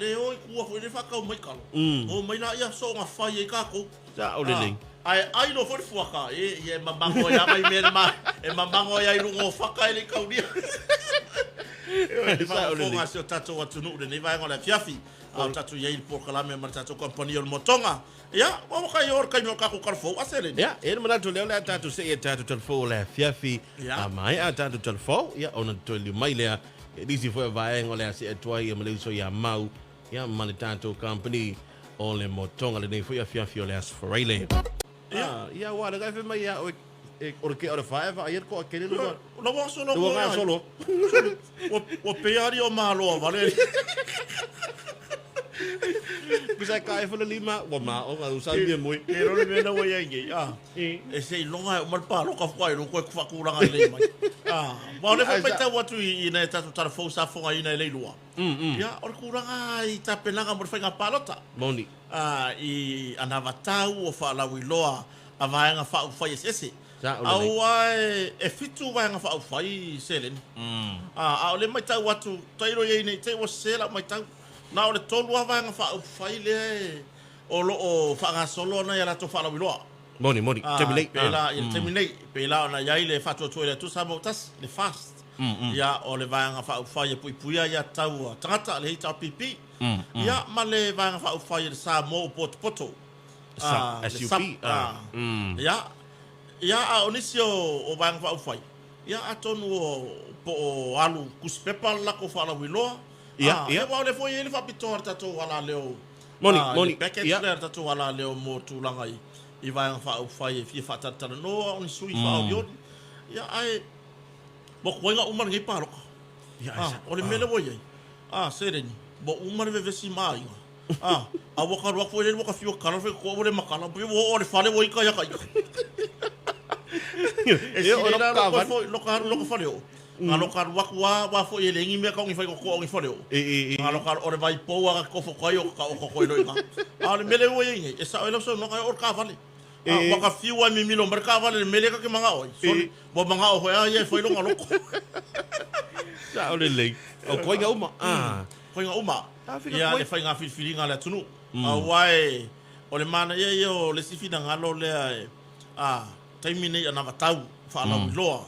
Le o i kua fo i le whakau mai kalo. O mai la ia so ngā whai e kako. Sa o le le. Ai lo fo i fuaka. E mamango ia mai mea ma. E mamango ia i rungo whaka e le kaunia. Sa o le le. Fonga se o tato atunu ure nei vai ngole fiafi. Au tatu ia il por kalame mar tatu kompani o motonga. Ya, o kai or kai no ka ko karfo asele. Ya, mana to le tatu se tatu telfo le fiafi. Mai a tatu telfo, ya ona to le mai le. Disi foi vai ngole se toai e mele so ya mau. Ya mali tatu company o le motonga le nei foi a fiafi o le asfraile. Ya, wa le gafe mai ya o ke ora five a ko akele lo. Lo wa solo. Lo wa solo. O peari o malo vale. Bisa kai fa lima wa ma o ga usa bien moi. Pero le mena wa yangi. E sei longa o mal pa lo ka fai lo ko fa ku ranga le mai. Ba le fa peta wa tu i na tatu tar fo sa fo ai na le lua. Ya o ku ranga i ta penanga mo fa nga palota. Moni. I anava tau o fa la wiloa a vai nga fa fai ese. Au e fitu vai nga fa fai selen. O le mai tau watu tairo ye nei te o sela mai tau. Na o le tolu ava nga fa fai le o lo o fa nga solo na ya la to fa la wiloa. Moni terminate. Pela terminate pela na ya ile fa to le tu sa motas le fast. Ya o le va nga fa fai pui puia ya tau tata le ta pipi. Ya ma le va nga fa fai sa mo poto. SUP. Ya onisio o va nga fa fai. Ya atonu po alu kuspepa la ko fa la wiloa. Ya wa le foi ele fa pitor tato wala leo. Moni. Package le tato wala leo mo tu langai. I vai fa fai fi fa tata no on sui fa yo. Ya ai bo ko nga umar ngi paro. Ya o le mele wo ye. Sereni. Bo umar ve vesi mai. A wo ka ro foi le wo ka fio kala fe ko le makala bo wo le fale wo ka ya ka. E o lo ka Faleo'o. Ngalo kar wa fo ele ngi me ka ngi fai ko ngi Faleo'o. Ngalo kar ore vai po wa ko fo ko yo ka ko lo ina. Ale mele wo ye e sa ele so no ka or ka vale. Wa ka fi wa mi milo mer ka vale mele ka ke manga oi. So bo manga o ya ye foi lo ngalo. Sa ole le. O ko nga uma. Ko nga uma. Ya le fai nga fi ngala tunu. Wai ole mana ye yo le sifi na ngalo le taimine ana vatau fa la loa.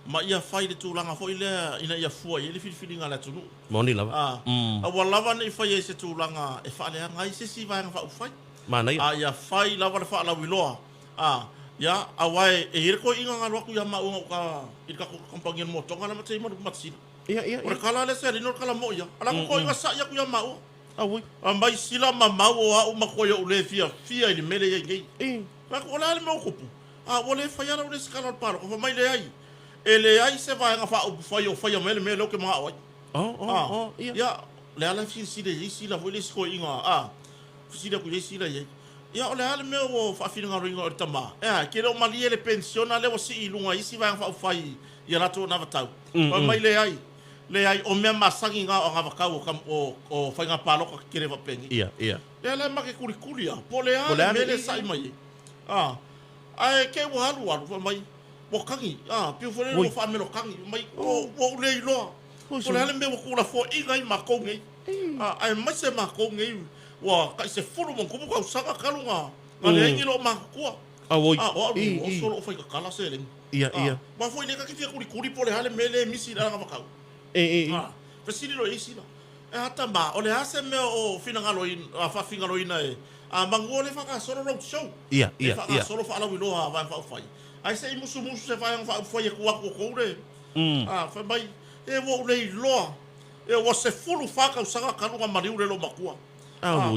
Ma ia fai le tūlanga fo ile ina ia fua ile filfilinga la tunu. Moni lava. A walawa nei fai ese tūlanga e whale anga i se si vai anga wha ufai. Mana ia. Ia fai lava le wha la wiloa. Ia a wai e hire ko inga ngā waku ia maunga ka i ka kompangian mo tonga na matei maru matsina. Ia. Ora kala le seri nor kala mo ia. Ala ko inga sa ia ku ia mau. Ui. Mai sila ma mau o au makoia ule fia ili mele ia ngei. Ma ko la le mau kupu. Wale fai ala ule skala paro ko mai le ai. ele ai se vai nga fa o fai o mele lo ke ma o ia ya le ala si de isi la foi le sko inga si de ku isi la ye ya ole ala me o fa fina nga ringa o tama ke lo mali ele pensiona le o si ilunga isi vai nga fa fai ya la to na vatau o mai le ai o me masangi nga o nga vakau o fai nga palo ka kire va pengi ia le ala ma ke kuli ya po le ala me le sai mai ai ke wo halu mai mo kangi piu fole no fa me lo kangi mai o le lo o le ale me wo kula fo inga i makonge ai mai se makonge wa ka se fulu mo kumu ka usanga kalunga ale ngi lo makua o solo o fai ka kala se le ia ma foi le ka ki kuli po le ale me le misi la nga makau fa sili lo isi la hata ma o le ase me o fina ngalo in fa finga lo ina mangole fa ka solo road show ia solo fa ala wilo va fa fai ai sei musu se vai fa foi ku ko re fa mai e wo le lo e wo se fulu fa ka usanga kalunga mariu le lo makua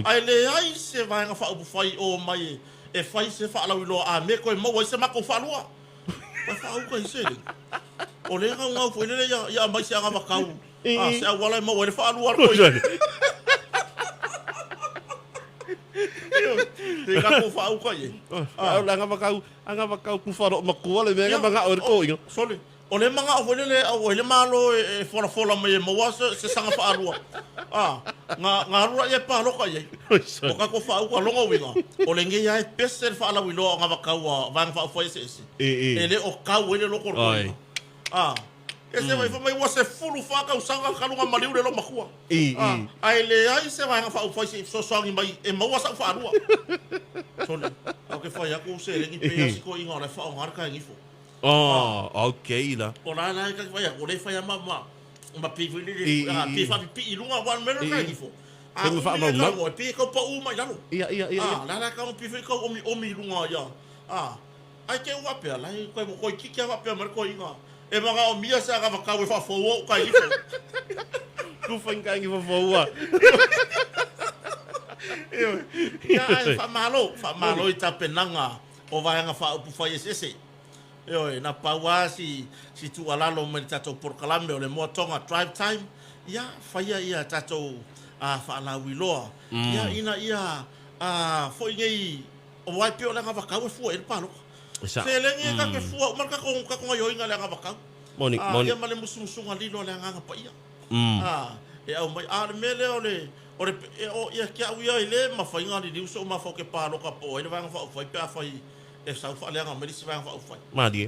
ai le ai se vai fa fai o mai e fai se fa ala wilo me ko mo se mako fa lua fa u ka se o le nga ngau foi le ya mai se nga makau se wala mo le fa lua ko te ka ko fa u ka ye anga makau ku faro makua le mega manga o ko inga sole o le manga o le malo e fola me mo se sanga fa alua nga rua ye pa lo ka ye o ka ko fa u ka longa winga o le nge ya pese fa ala wilo nga makau va fa foi se ele o ka wele lo ko ese vai mai wa se fulu fa ka usanga kalunga maliu le lo makua ai le ai se vai fa foi se so mai e mo wa sa fa alua sole o ke fa ya ko se le ni pe si ko inga le fa o marka ngi fo okay la o la ka fa ya o le fa ya mama ma pi pi fa pi ilunga wan melo ka ngi fo me fa ma o pi ko pa u mai lalo ia la ka pi ko o mi ilunga ya ai ke wa pe la ko ki wa pe mar ko inga e mga o mia sa ka ka we fa fo ka i fo ku fa ngi fo wa ya fa malo i tapenanga o vai nga fa pu fa ese na pawa si tu ala lo me tato por kalambe o le mo tonga drive time ya fa ia tato fa la wiloa ya ina fo ngi o vai pe o la nga ka we fo el palo se lengi ka ke fu marka ko yo inga le nga baka moni ya male musu ngali lo le nga pa ia e au mai mele o ia kia wi ile ma fa inga di uso ma fa ke pa lo ka po ele va fa pe fa e sa fa le nga me si va fa ma di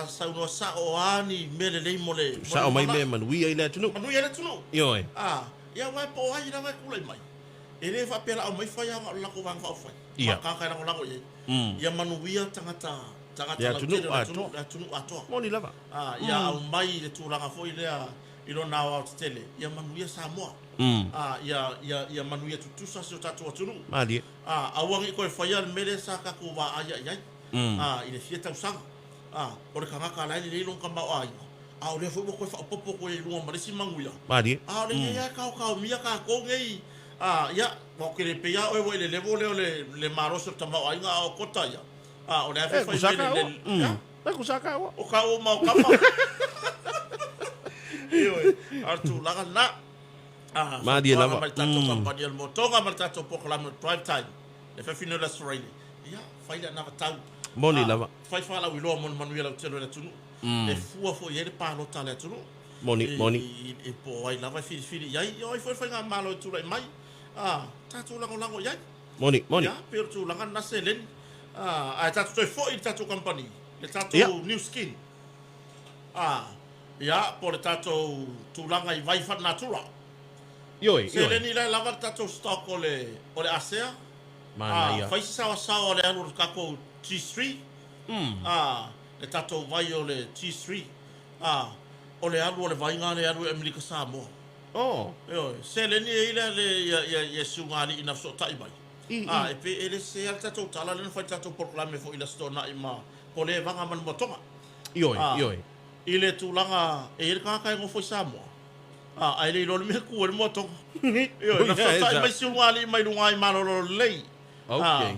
sa no sa o ani mele le mole sa o mai me man wi ile tunu yo ya wa po ai na va kula mai ele fa pe la o mai fa ya la ko va fa ka ka la ko ye ia manuia tangata ya tunu ato moni lava ia au mai le tulanga foi le ilo na wa tele ia manuia Samoa ia manuia tutusa se tatu tunu mali awangi ko faya mele sa ka ko va ai ile fieta usanga o le kanga ka lai le long kamba ai o le fo ko fa popo ko le luang marisi manguia mali le ia ka mia ka ko ngei ya mo ke le pe ya o le levo le maroso tama ai nga o Kota ya o le fa le ku saka o ka o ma ka ma artu la na ma di la ma tato kampani el motonga ma tato po kala drive time le fa fino la story ya fa ila na tau moni la fa la wi lo mon manuela telo le tunu e fu fo ye pa lo tale tunu moni e po ai la va fili ya yo fa nga malo tu lai mai tato lango ya moni ya per tu langa na selen tato toi fo i tato company le tato new skin ya por tato tu langa i vai fa natura selen i la lava tato stock ole asea mana ya fa sa ole alu kako T3 le tato vai ole T3 ole alu ole vai ngale alu Amerika Samoa selen i la le sungali ina so tai mai e pe ele se alta to tala le fa tato proclame fo ila stona ima pole vanga man motonga ile tulanga ele ka ka ngo fo Samoa ai le lo me ku el motonga na so tai mai sungali mai lungai malo lei okay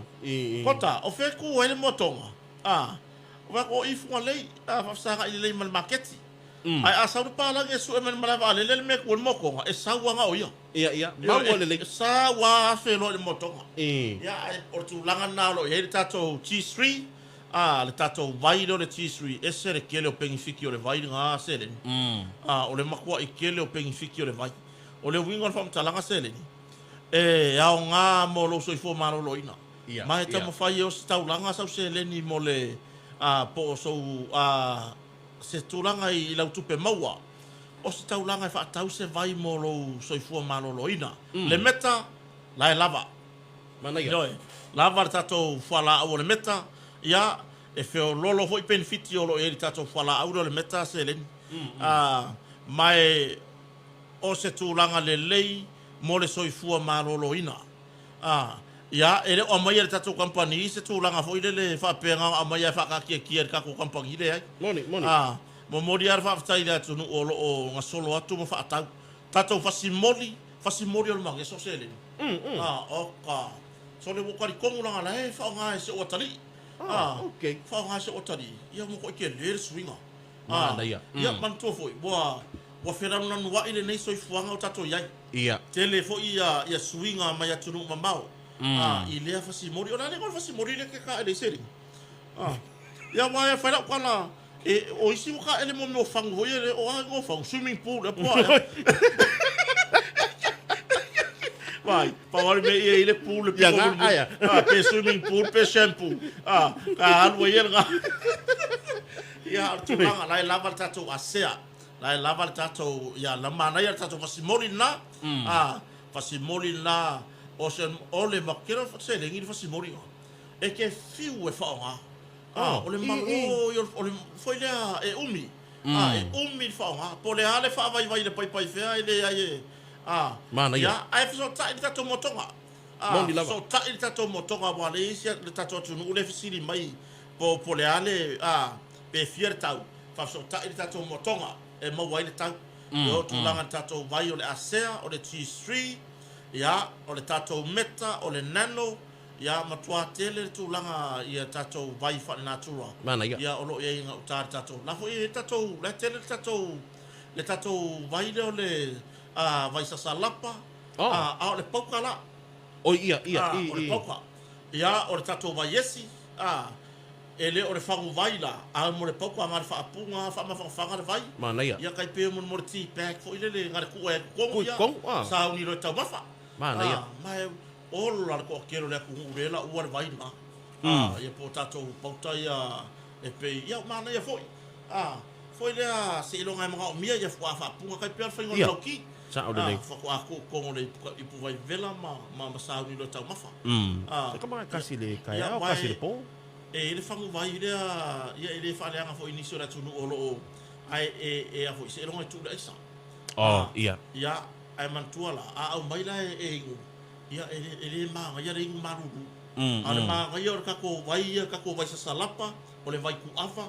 Kota o fe ku el motonga wa ko ifu lei fa sanga i lei mal marketi ai asa pa la ke su men mala vale le me ko mo ko e sa wa nga o ia ma wa le sa wa fe lo le motonga ia o tu langa na lo e tato T3 le tato vai lo le T3 e se le kele o pengifiki o le vai nga se le o le makua i kele o pengifiki o le vai o le wingo fa mtalanga se le e ao nga mo lo so i fo malo lo ina mai ta mo fai o sta ulanga sa se le ni mo le po so se tulanga i lau tupe maua o se taulanga fa tau se vai mo lo so i fo malo lo ina le meta la e lava mana ia lava tato Faleo'o le meta ia e feo lolo foi benefiti o lo e tato Faleo'o le meta se le mai o se tulanga le lei mo le soifua malolo ina ia ele o mai le tato company se tulanga foi le fa penga a mai fa ka ki ka ko company le ai moni mo mori ar fa tai le tunu o nga solo atu mo fa tau tato fasimoli o mange so se le o ka so le ko ri kongu nga le fa nga se o tali okay fa nga se o tali ia mo ko ke le swinga ia man to foi boa wa feranu na wa ile nei soifuanga o tato iai ia tele fo ia swinga mai atunu mamao i le fasimori ona le ko fasimori le ke ka ele seri ia wa fa la kwana e o isi ka ele mo mo fango ho ele o a go fang swimming pool e po vai pa wale me ile pool le pe swimming pool pe shampoo ka alwo ele ga ia tu nga la lava tato asea la lava tato ia la mana ia tato fasimori na fasimori na o se ole makero se le ngi fasimori e ke fiu e fa ole malo ole foi le e umi e umi fa po le ale fa vai le pai fea ile ai mana ia ai so ta tato motonga so ta tato motonga wale isia le tato tunu le fisili mai po le ale pe fier tau fa so ta tato motonga e mo wai le tau o tu langa tato vai o le asea o le T3 ia o le tato meta o le nano ia matua tele tu langa ia tato vai fa na tura mana ia o lo ia nga utar tato la fo ia tato le tele le tato vai le vai sa salapa o le pokala o ia o le poka ia o le tato vai yesi ele o le fangu vai la mo le poka ngar fa apunga fa ma fa le vai mana ia kai pe mo morti pack fo ile le ngar ku e ko ia sa uni ro tau mafa mana ia mai o la ko kero le ku urela u ar vai na ia po tato pauta ia e pe ia mana ia foi foi le se lo ngai ma mia ia fa apunga kai pe fa ngor ki sa o le fa ko le i pu vai vela ma sa uni ro tau mafa ka ma kasi le kai o kasi le po e le fangu vai le ia ele fa le anga fo inisio la tunu o lo ai e a fo se lo ngai tu la isa ia ai mantua la au mai la ia ele ma ia ring maru ale ma ia ka ko vai sa salapa o le vai ku afa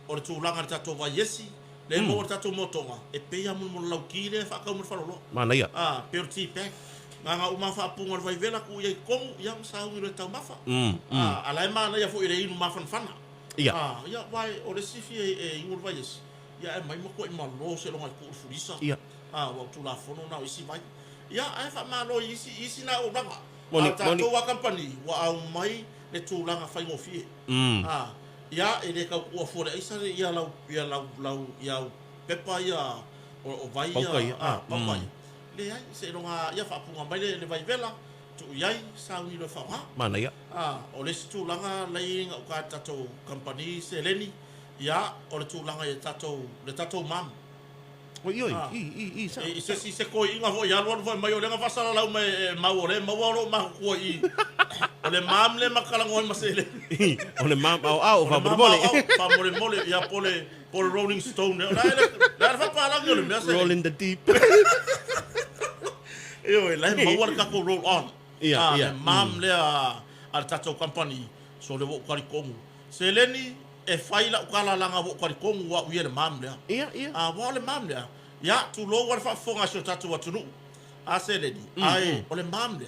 o le tulanga tato vai yesi le mo tato motonga e pe ia mo lauki le fa ka mo fa lo mana ia per ti pe nga uma fa punga vai vela ku ia kong ia sa u le tau mafa ala mana ia fo ile inu mafan fana ia vai o le sifi e ingur vai yes ia mai mo ko ma lo se lo ngai ku furisa ia wa tu la fono na isi vai ia ai fa ma lo isi na o langa moni wa company wa au mai le tu langa fai mo fi ia ele ka ku fo le isa ia lau pepa ia o vai ia papai le ai se longa ia fa punga mai le vai vela tu iai sa uni lo fa mana ia o le tu langa lai nga ka tato company se leni ia o le tu langa le tato mam o i se ko inga vo ia lo mai o le nga fa sala lau mai mau lo ma ko i o le mam le makala ngoi masele o le mam au fa mole ia pole Rolling Stone la fa pa la le mesa roll in the deep e la mau ka ko roll on ia mam le al tato company so le vo kari kongu se leni e faila kala langa vo kari kongu wa le mam le ia wa le mam le ya tu lo wa fa fonga so tato wa tunu a se leni ai o le mam le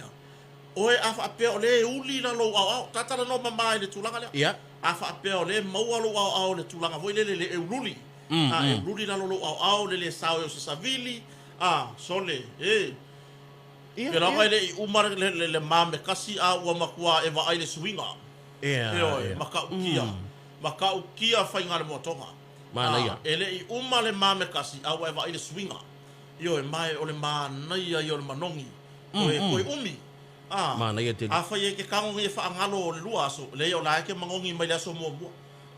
o e afa pe o le uli la lo tata no mama le tulanga le ia a fa pe o le mau alo au le tulanga foi le e ululi e ululi la lo au le sao o savili sole pero le umar le mame kasi a wa makua e va ai le swinga maka ukia fa ngale motonga mana ia ele uma le mame kasi a wa e va ai le swinga e mai o le mana ia le manongi ko umi mana ia te a fa ye ke kango ye fa ngalo le lua so le o la ke mangongi mai le so mo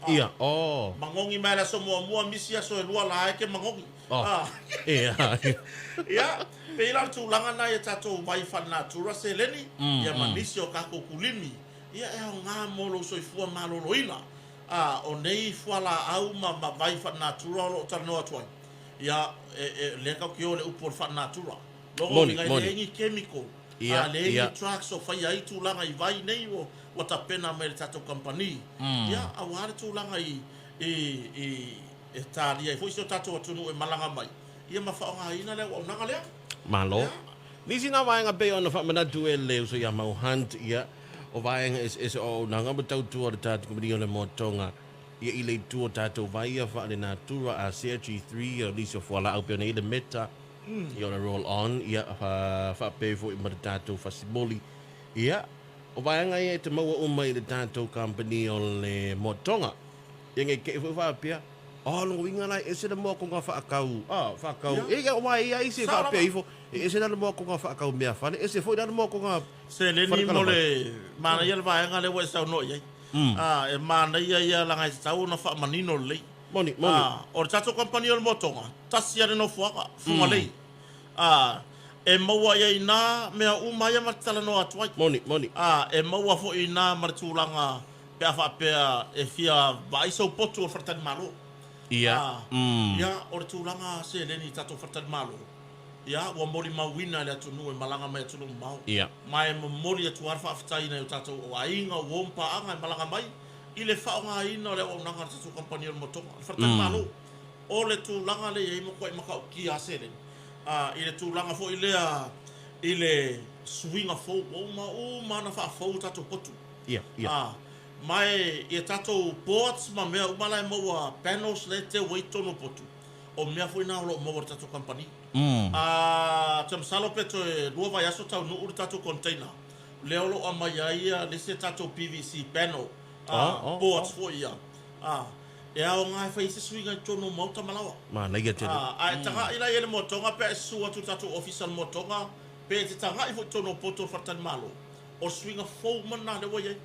ia mangongi mai le so mo misia so lua la ke mangongi ia pela tu langa na ye tato vai fa natura se leni ia manisi o kako kulimi ia e nga mo lo so fu malo loina o nei fu la au ma vai fa natura lo tano atwa ia le ka kio le upor fa natura lo ngai le ni chemical le trucks o fai ai tu langa I vai nei o wata pena me tato company ia a wale tu langa e talia foi so tato tunu e malanga mai ia mafaonga ina le o nanga le malo nisi na vai nga pe ona fa mana tu le so ya mau hunt ia o vai nga is o nanga betau tu o tato company o le motonga ia I le tu o tato vai ia fa le natura a CG3 o liso fo la au pe nei le meta ia na roll on ia fa pe fo I matato fa simoli ia o vai nga ia te mau o mai le tato company o le motonga ia ngai ke fo fa pe lo winga lai ese le mo ko nga fa kau fa kau e ga mai ia ise fa pe ifo ese le mo ko nga fa kau mea fa ese foi le mo ko nga se le ni mo le mana ia va nga le wa sa no ia e mana ia la nga sa una fa manino le moni o tato company o motonga tasia no fuaka funga le e maua ia ina mea uma ia matala no atwai moni e maua fo ina martulanga pe fa pe e fia vai so poto fartan malo ia o le tūlanga se leni tato fartan malo ia wa mori mawina le atunu e malanga mai atunu mau mai mori atu arfa aftai na tato o ainga o wompa anga e malanga mai I le whaonga ina le o nanga tato kompani o motonga fartan malo o le tūlanga le e mo koe makau ki a se leni I le tūlanga fo I le swinga fo o mana wha fo tato potu mai e tato boards ma mea umala e maua panels le te waitono potu o mea foi na lo maua tato company tam salo peto e lua vai aso tau nu tato container le olo amai ia le se tato PVC panel boards fo ia e ao ngai fai se swinga tono mauta malawa mana ia te ai tanga ila ele motonga pe su atu tato official motonga pe te tanga I foi tono poto fartan malo o swinga fo mana le wai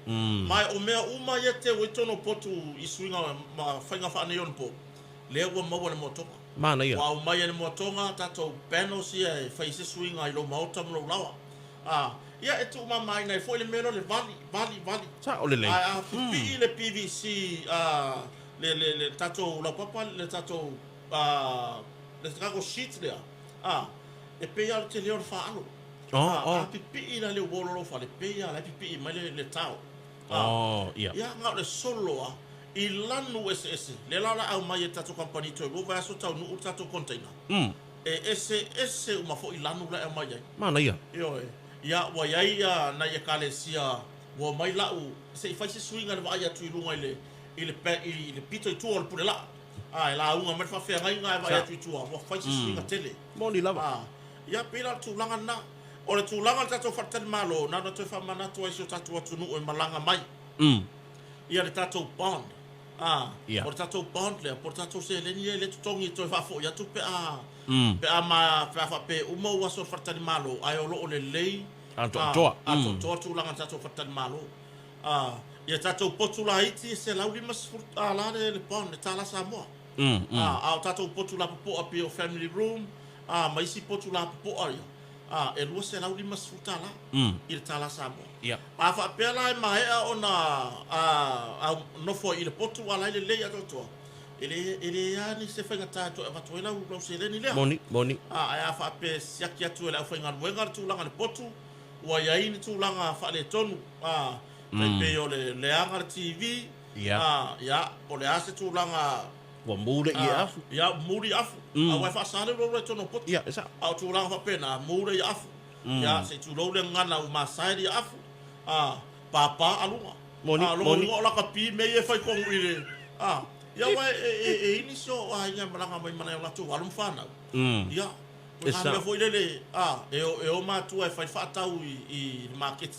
mai o mea uma ia te witono potu I swinga ma whainga whaane yon po le ua maua le motonga mana ia wa o mai le motonga tato panels ia e whaise swinga I lo mauta mlo lawa ia e tu mai nei fo le mero le vali sa o le pipi le PVC le tato la papa le tato le trago sheets lea e pe al te leo whaano pipi ina le wololo fa le peia le pipi mai le tau ia nga le solo I lanu ese le la au mai tato company to go va so tau nu tato container ese uma fo I lanu la mai mana ia ia wa ia na ia kalesia wa mai la u se fa se swinga le vai atu lunga ile pito tu ol pule la la unga mai fa fe ngai vai atu tu wa fa se swinga tele moni lava ia pela tu langa na o le tūlanga tato fartan malo na na te whamana tu ai so tato atunu o malanga mai ia le tato bond o le tato bond le por tato se le ni le tutongi to whafo ia tu pe ma whafa pe uma ua so fartan malo ai o lo le lei toa tūlanga tato fartan malo ia tato potula iti se lauli mas furta la le bond le tala Samoa o tato potula po api o family room mai si potula po aia e lua se lau lima suta la I le tala Samoa pa fa pela e mahea ona no fo I le potu ala I le lei atotoa ele ani se whainga tātou e watu e lau se leni lea moni a fa pe siaki atu e lau whainga nuenga le tūlanga le potu ua iai ni tūlanga wha le tonu pe o le leanga le TV o le ase tūlanga wa mure I afu ia muri afu a wa fa sale ro re tono pot ia esa a tu la fa pena muri afu ia se tu lo le ngana u masai afu papa alunga Moni, Lo la ka pi me e fai ko ngire. Ya wa ini so nga malanga mai mana la tu alum fana. Ya. Esa. Me foi lele o ma tu e fai fatau I market.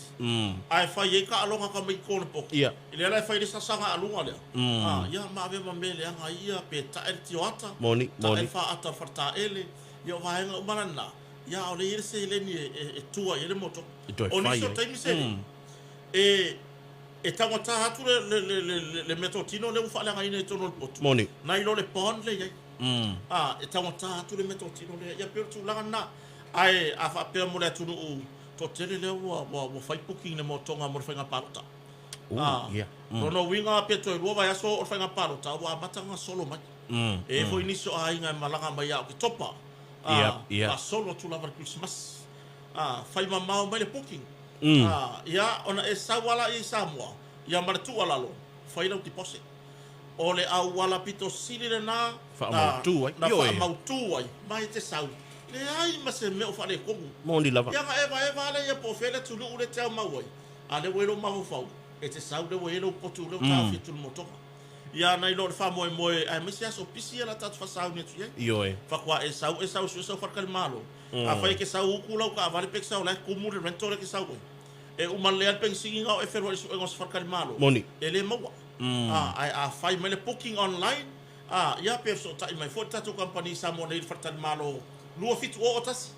Ai fai e ka alonga ka mai ko po. Ya. Ile la fai sa sanga alunga le. Ya ma ve ma mele anga ia pe ta e tiota. Moni. Ta fa ata farta ele. Yo va nga manana. Ya ole ile se le ni e tua ile moto. Oni so tai mi se. E tangata hatu le metotino le ufale nga ina itono poto. Moni. Na ilo le pond le yai. E tangata hatu le metotino le ya pero tu langa na. Ai a fa pe mo le tunu to tele le wa fai puking le motonga mo fai nga parota. Yeah. No winga pe to lo va ya so o fai nga parota wa matanga solo mai. E foi niso ai nga malanga mai ya ki topa. A solo tu lava Christmas. Fai mamau mai le puking. Ya ona e sawala I Samoa ya martu ala lo fai lau deposit ole au wala pito sili le na fa mautu ai yo fa mautu ai mai te sau le ai ma se me o fa le kongu mondi lava ya eva le ya po fele tu lu le tau mau ai ale welo mau fau e te sau le welo potu le ta fitu moto ya na ilo fa moi ai me se aso pisi la ta fa sau ne tu yo fa kwa e sau so fa kal malo a fai ke sau ku lau ka vale pek sau la ku mu le rentore ke sau e umalean pensingi ngau e ferro isu ngos farkal malo Moni ele mawa a fai mele booking online ya perso ta mai fota to company samo le farkal malo lua fitu o otasi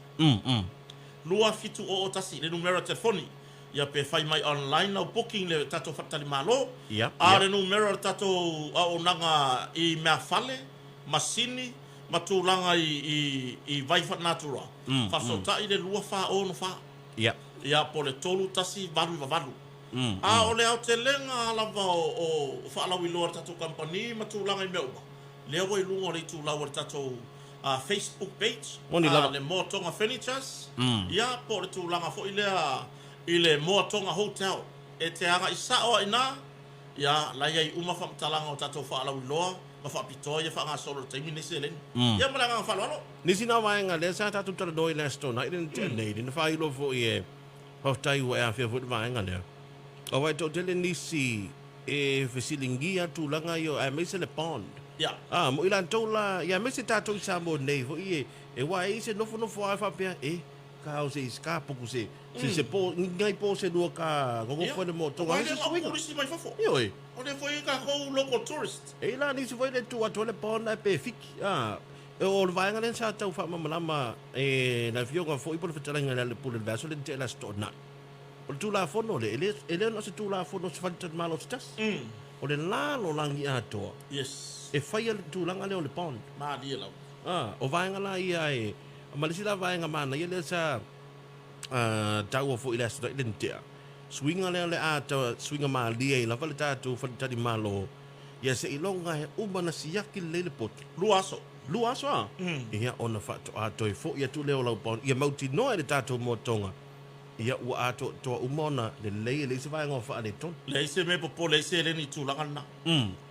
lua fitu o otasi le numero telefoni ya pe fai mai online na booking le tato farkal malo le numero tato o nanga I mea fale masini matulanga I vai fat natura fa so ta ile lua fa o no fa ya pole tolu tasi valu valu ole au te lenga lava o whaalawi loa tato company matulanga I meua lea wai lunga le tu lawa tato Facebook page le Moatonga Furnitures ya pole tu langa fo ile Moatonga Hotel e te anga I sao ina ya la ia I uma whamtalanga o tato whaalawi loa ma whapitoa ia whanga solo taimi nisi eleni ya malanga whalalo nisi na waenga le sa tatu tala doi le stona I didn't need in the whailo fo I Hoftai wa e awhia futi vaenga lea. O wai tau tele nisi e whesilingia tu langa yo a meise le pond. Mo ilan tau la, ia meise tato I Samoa nei fo I e wai se nofo ai whapea ka au se iska poku se po, ngai po se lua ka gongo fwene mo tonga hisi swinga. Kulisi mai fafo. Ioi. O le fwoi ka kou local tourist. E la nisi fwoi le tu ato le pond la pe fiki. E o le vaenga len sa tau wha mamalama e na fionga fo ipo le whetalanga le pule le vaso le te la sto na. O le tūla fono le, ele no se tūla fono se whantat malo se tas. O le lalo langi atoa. Yes. E whaia le tūlanga le o le pond. Maa dia lau. O vaenga la ia e, malisi la vaenga mana, ia le sa tau o fo ila sto ile ntea. Swinga le atoa, swinga maa lia I la vale tātou whantatari malo. Ia se ilonga he umana siyaki le potu. Luaso. Luaso ia ona fato ato e fo ia tu leo lau pon ia mauti no e tato motonga ia ua ato to umona le se vai ngofa ale ton le se me popo le se le ni tu langa na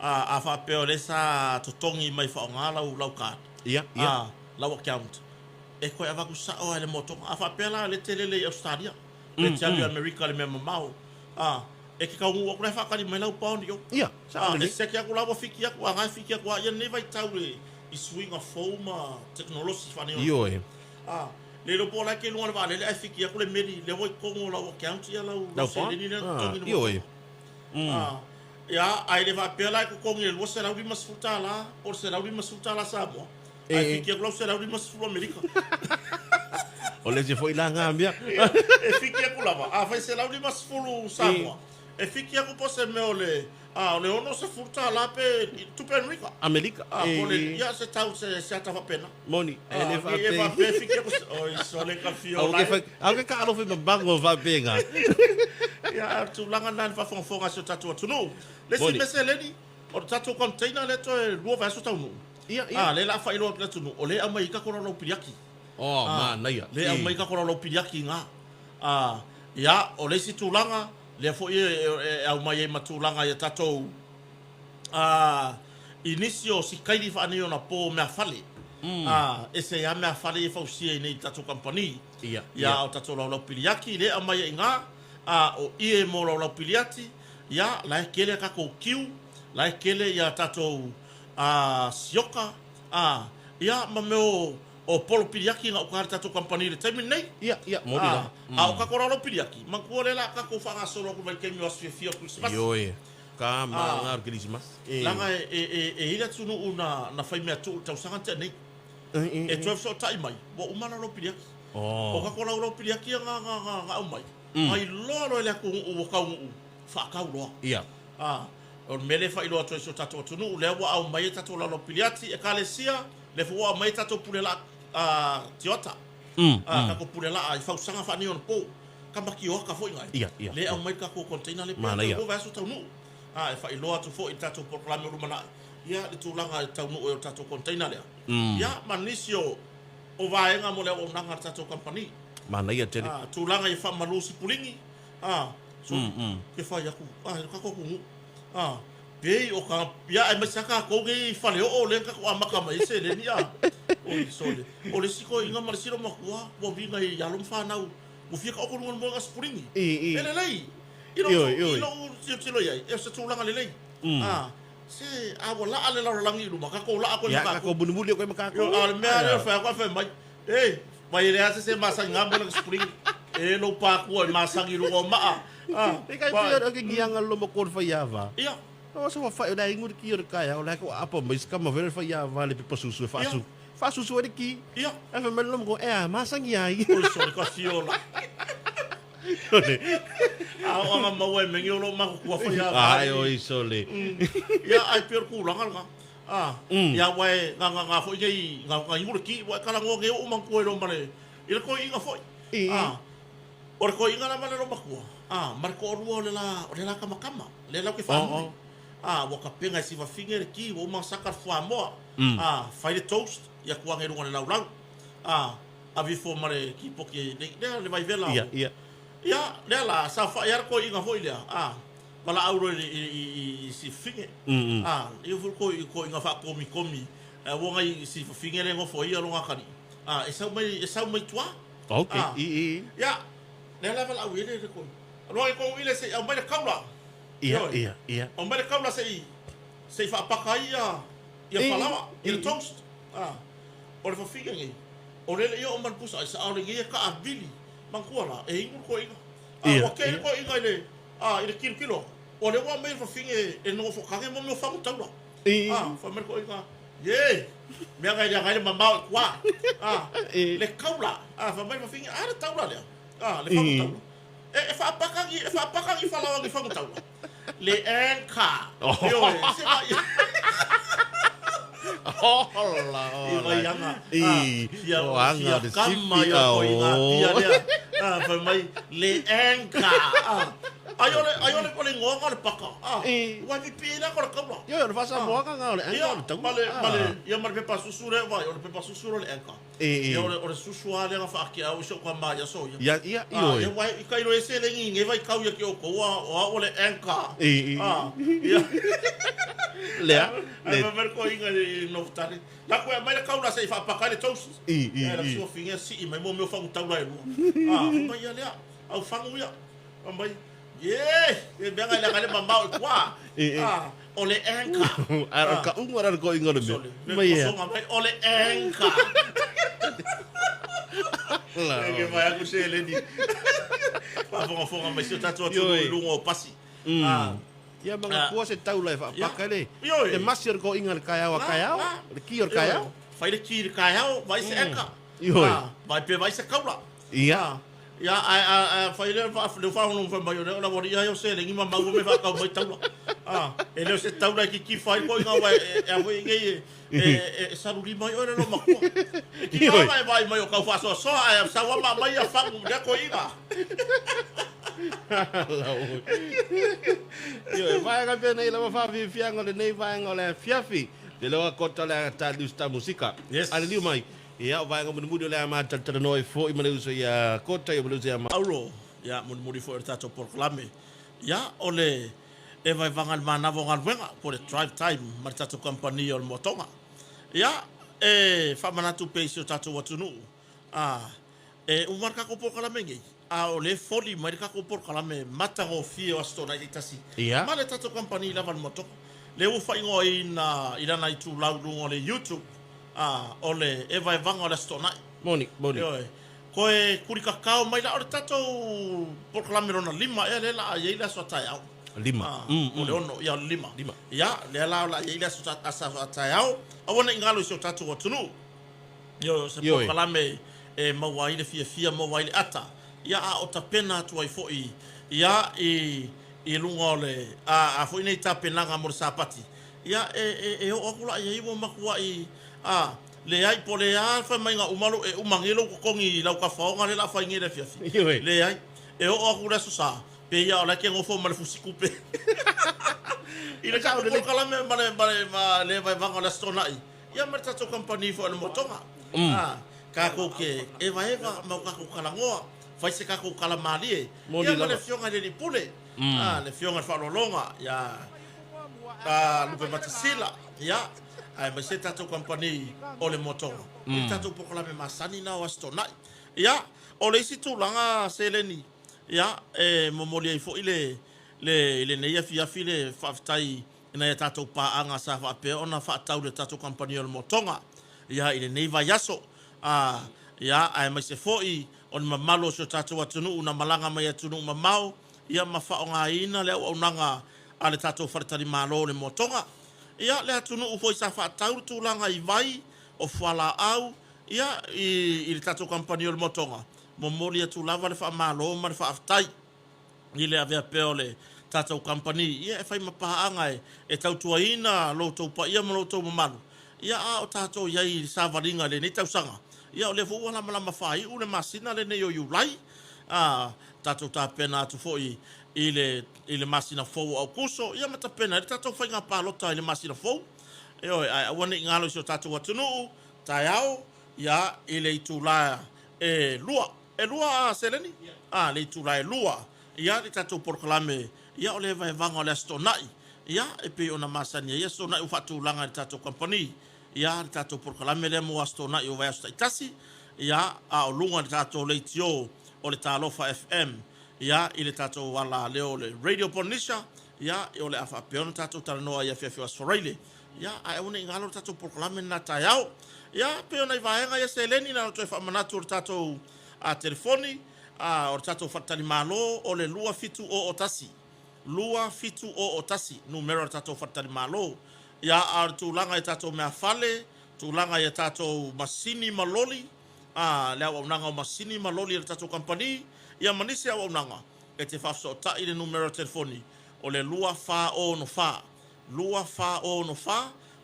a fa pe le sa to tongi mai fa ngala u lau ka ia lau account e ko ava ku sa o le motonga a fa pe la le tele le Australia le tele America le me mau e ke ka u ko fa ka ni mai lau pon yo ia sa le se ke ku lau fiki ku a fiki ku ia ne vai tau le I swing a forma technology fani io le lo pola ke lunga vale le afiki ko le meri le voi kongo la account ya la se le ni io ya ai le va pela ko kongo le se la wi masfuta la o se la wi masfuta la sa mo afiki ko se la wi masfuta america o le se foi la ngambia afiki ko la va fa se la wi masfuta sa mo afiki ko po se me ole le ono se furta la pe tu pe America. America. Pole ya se tau se ata fa pena. Moni, ele va pe. Va pe fique o so le kafio la. Au ka alo fe bango va pega. Ya tu langa nan fa fonga so tatu tu no. Le si mese le ni. O tatu container le to lo va so tau no. Ia. Le la fa ilo le tu no. O le amai ka ko lo piriaki. Man, ia. Le amai ka ko lo piriaki nga. Ya, o le si tu langa le fo au mai matulanga ia tatou inicio si kaili fa ani ona po me fale ese ya me fale fa usia nei tatou company ya o tatou la piliaki le amai nga o ie mo la piliati ia lai kele ka ko kiu lai kele ia tato sioka ia mameo o polo piriaki nga o ka tato company le taimi nei Ia, mori la. o ka koralo piriaki mankuore la ka ko fanga solo ko mai kemi was fia Christmas Ioe. Ka ngar Christmas. langa ila tunu una na fai mea tu tau sanga te nei e 12 so tai mai wo umana lo piriaki o ka koralo piriaki nga o mai ai lolo ele ko o ka u fa ka lo Ia. o mele fa ilo atu so tato tunu le wa au mai tato la lo piriati e kalesia le fo mai tato pulela tiota ka ko pulela ai fa sanga fa ni on po ka maki o ka fo ngai Ia. le au mai ka ko container le Mana ia. ko va so tunu e fa ilo atu fo i tato proclame rumana ia le tulanga tunu o tato container le ia manisio o vaenga mo le o nanga tato company Mana ia tele. tulanga i fa malusi pulingi so ke fa ya ku ka ko ku pei o ka ia e masaka ko ge Faleo'o le ka ko amaka mai se le ni o le siko inga mar siro makua mo vinga i yalum fa nau mo fia ka ko ngon mo ga springi ele lei ino tilo ia e se tulanga le lei se wala ale la langi lu maka ko la ko Ia ka ko bunubuli ko makako. al me ale fa ko fa mai mai le ase se masanga mo ga springi lo pa ko masangi lu o ma E kai pia ke gianga lo mo ko fa yava. ia O sa fa ila ingur ki or kaya o la ko apa mas kama ver fa yava le pe susu fa su. Fa susu de ki. ia E fa mel mo ko masangi ai. o so ka fiola o nga mau e mengi o lo ma ko fa ya Ai o isole. ia ai per ku la nga ia wai nga fo ye nga ingur ki wa kala ngo ge o man ko lo mare ila ko inga fo o ko inga na male lo makua mar ko ru o le la kama le la ke fa wa ka penga si va finger ki o man sakar fo mo fai de toast ia ku ngai runga le lau a vi fo mare ki poki le vai vela Ia. ia le la sa fa ia ko inga fo ile mala auro i si finge eu vou ko inga fa komi wo ngai si finge le ngo fo ia longa kari e sa mai tua Okay. ia le la vala au ile ko lo ko ile se au mai kaula Ia. au mai kaula se fa pakaia ia falawa il toast o le fa finge ngai o le ia o man pusa sa au le ia ka abili mankuala e ingu ko inga wa ke ko inga le ile kilo o le wa mai fa finge e no fo kage mo fa mutaula fa mer ko inga ye me ga ya ga le mama kwa le kaula fa mai fa finge le taula le le fa mutaula e fa pakangi fa lawa fa mutaula le enka yo se va Hola. ia anga de kama ia ko inga ia le fa mai le enka ayole ko le ngonga le paka wa mi pila ko kaula Yo no fasa mo ka ngale. male ia mar pe pasusure vai o pe pasusure le enka o susu ale nga fa ki au so kwa ma ya so Ia. ia vai i kai ro ese le ngi vai kau ya ki o ko o le enka ia Le. mer ko inga no tare la ko mai le kaula se fa pakale toast era so finga si mai mo me fa utaula e lu mai ia le au fangu ia mai e benga le kale mamba kwa o le enka Ara ka ungara ko ingara me. mai ia o le enka ke vai aku se le di pa fonga mai se tatu tu lungo pasi Ia mga kuwa se taula e whapakale. Le masir ko ingal kayao. Le kior kayao. Fai le ki kayao, vai se enka. Vai pe vai se kaula. Ia. Ia fai le fa no fa mai le wori ia yo se le ngi mama me fa ka mai taula. E le se taula ki fai ko inga vai e voi ngai e saruri mai ora no makua. Ki vai mai o ka fa so sa wa mai a fa le ko inga. Yo, vai ka pena ila fa fi fianga le nei vai ngole fiafi. Le lo kota le ta lista musika. Ale liu mai. Ia vai ka mudu le ma tatra noi fo i manu so ia kota i manu ia ma. Auro, ia mudu fo tato proclame. Ia ole e vai vangal mana vongal wenga po le drive time mar tato company o motonga. Ia e fa manatu pe so tato watunu. E umarka ko proclame ngi. a o le foli mai ka ko por kala me mata go fie o sto na itasi Ia. ma le tato company lava moto le u fa ngo ina na itu lau o le YouTube ole e vai vanga le sto na Moni. ko e kuri kakao mai la o tato por kala me rona lima e le la ye la so tai au 5. o le ono ia 5 ia le la ye la so tai au a wona ingalo so tato o tunu yo se por kala me e mawaile fia mawaile ata ia o tapena tu ai foi ia e lunga ole a foi nei tapena nga mo sapati ia e o kula ia mo makua le ai po le a fa mai nga umalo e umangelo ko kongi lau ka faonga le la fa ngere fia le ai e o kula so sa pe ia ola ke ngofo mal fusiku pe ile ka o kala me ma le vai vanga la stonai ia merta to company fo le motonga ka ko ke e vai ma ka ko kala ngoa fai se ka ko kala mali ia le fionga le pule le fionga fa longa ya lupe matasila ya ai ma se tato company o le motonga tato pokola me masani na o stona ya o le situ langa seleni ya momoli ai fo ile ne ia fia file faftai ina ya tato pa anga sa fa pe ona fa tau le tato company o le motonga ya ile nei vai yaso ya ai ma se foi on mamalo so tato watunu una malanga mai atunu mamao ia mafaonga ina le o nanga ale tato fartari malo le motonga ia le atunu u foi sa fa tau tu langa I vai o Faleo'o ia I tato company o le motonga momoli atu lava le fa malo ma le fa aftai ile ave peole tato company ia e fai mapaanga e tau tuaina lo to pa ia mo to malu ia o tato ia I sa varinga le ni tau sanga ia o le fu wala mala mafai u le masina le ne yo yulai tato ta pena atu foi ile masina fo au kuso ia mata pena tato fai nga palota ile masina fo ai wona ngalo so tato watunu tayao ia ile itula lua seleni le itula lua ia le tato proclame ia o le vai vanga le stonai ia e pe ona masania ia stonai u fatu langa tato company ia tato proclame le mo stonai o vai tasi ia o lunga tato le tio o le talofa FM ia ile tato wala leo le radio ponisha ia o le afa peona tato talanoa ia fefo asforaile ia ai una ingalo tato proclame na tayao ia peona ivaenga ia seleni na to fa manatu tato a telefoni o tato fatali malo o le lua fitu o otasi numero tato fatali malo ia ar tulanga tato me afale tulanga ia tato masini maloli le au nanga masini maloli le tato company ia manisi au nanga e te fafso ta ile numero telefoni o le lua fa o no fa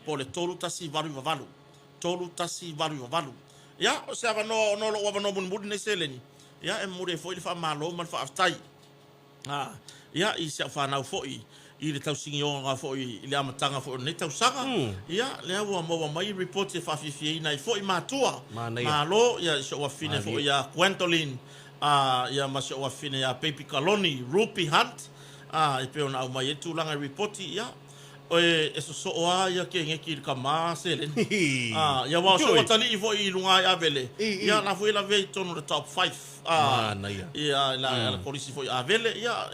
po le tolu tasi valu ia o se ava no lo no mun nei seleni ia e mure foi le fa malo man fa aftai ia I se fa na foi I le tau singi o nga foi le amatanga foi nei tau sanga ia le au mo mai report e fa fifi na foi matua malo ia so wa fine foi ia Quentolin ia ma so wa fine ia Baby Colony Rupi Hunt e pe ona mai tu langa report ia e so ia ke ngeki ka ma selen ia wa so tali foi lunga ia vele ia la foi la ve tonu the top 5 ia la polisi foi a vele ia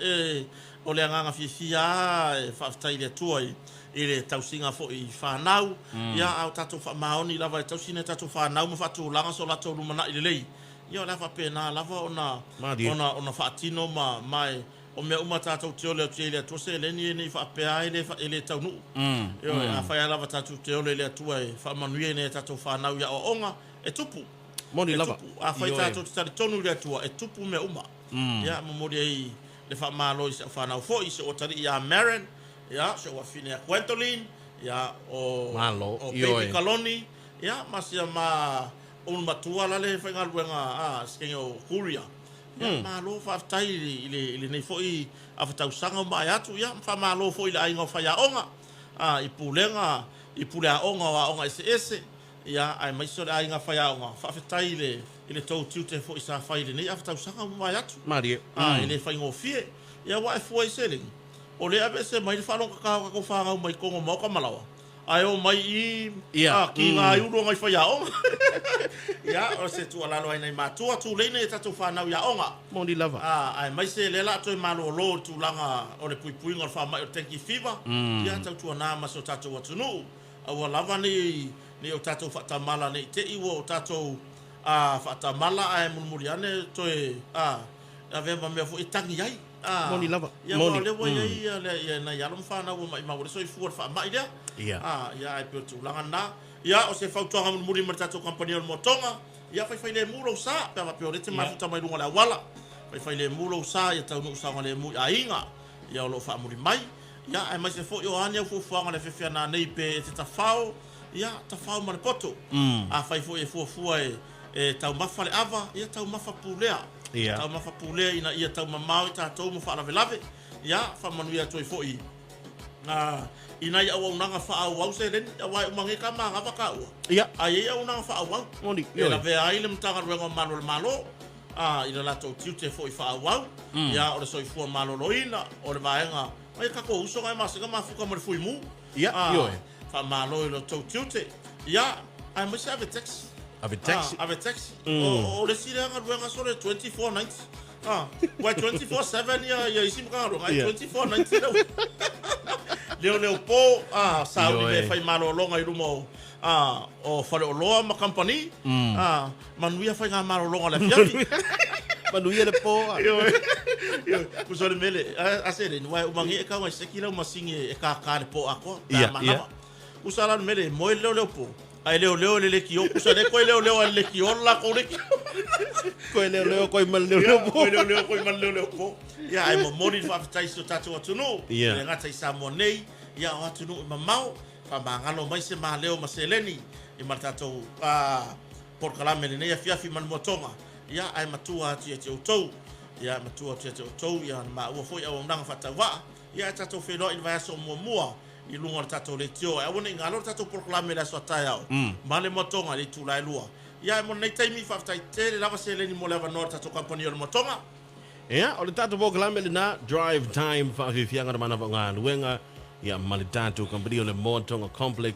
o le nganga fifia e faftai le tuai ile tausinga fo I whanau ia au tato maoni lava tausina tato whanau mo fatu langa so la tolu mana ile lei ia lava pena lava ona fatino mai o me uma tato teole le to se le ni fa pea ile taunu io a fa lava tato teole le tuai fa manuie ne tato whanau ia o onga e tupu moni lava a fa tato tonu le tua e tupu me uma ia mo mori le fa malo se fa na fo se o tari ya Marin ya se wa fine Quentolin ya o malo o Baby Colony ya masia ma un matua la le fa ngalwenga skengo kuria ya malo fa tai ile nei fo I afta usanga mai atu ya fa malo fo ile ainga fa ya onga I pule onga wa onga ese ya ai mai so ainga fa ya onga fa tai ile tau tute fo isa fa ile nei afta usanga mai atu Mario ile fa ngofie ya wa foi selling o le ave se mai fa lo ka ko fa nga mai ko mo ka malawa ai o mai i ki ngā iuro ngai whaiaonga. Ia, o se tua lalo ai nei mātua tu leine e tatu whanau iaonga. Mondi lava. Ai mai se lela toi malo lo tu langa o le pui ngor whamai o tenki fiva. Ia tau tua nā maso tatu watunu. Aua lava ni o tatu whatamala ni te iwo o tatu whatamala ai mulmuri ane toi a vemba mea fu i tangi ai. Moni lava. Ia mo le wa ia le na ia lo mfana wo mai ma so i fu fa mai dia. Ia ai pe tu langa na. Ia o se fautoanga mulmuri ma tatu company o motonga. Ia fai le mulo sa pe ma pe o te mafuta mai lunga la wala. Fai le mulo sa ia tau no sa le mu ainga. Ia o lo fa muri mai. Ia ai mai se fo yo ania fu fanga le fefia na nei pe te tafao. Ia tafao ma le poto. A fai fo e fu e tau mafa le ava, ia tau mafa pulea. Tau mafa pulea ina ia tau mamau ta tau mo fa lave. Ia fa manu ia toi fo i. Ina ia au nanga fa au se len wa mangi ka ma ngava ka u. Ia ai ia nanga fa au. Moni. Ia ve ai le mtanga rengo malo. Ina la tau tiute fo i fa au. Ia o le soi fu malo loina o le vaenga. Ai ka ko uso ngai masinga mafuka mo le fui mu. Ia yo. Fa malo lo tau tiute. Ia ai mo se ave taxi. Ave taxi. O le sira nga ruenga sore 24 nights. Wai 24/7 ia isi mga ronga 24 nights leo. Leo po saudi me fai malo longa i rumo o Faleo'o ma company. Manuia fai nga malo longa le fiafi. Manuia le po. Yo kusole mele asere ni wai umangi e ka wa sekila masingi e ka le po ako. Usala mele mo leo po. Ai leo le kio kusa de ko leo le kio la ko le ko leo ko mal leo ko leo ko mal leo ko ya ai mo mori fa tai so tatu watuno le ngata isa mo nei ya watuno mamau fa mangalo mai se ma leo maseleni i martato por kala mele nei fia fi man motonga ya ai matua ti ti utou ya matua ti ti utou ya ma u foi au ndanga fatawa ya tatu felo in va so mo i lunga tato le tio e wona ngalo tato proclame la so taya male motonga le tula lua ya mo nei taimi fa tai tele lava se le ni mo lava no tato company o motonga o le tato proclame le na drive time fa fi fianga mana nga luenga ya male tato company o le motonga complex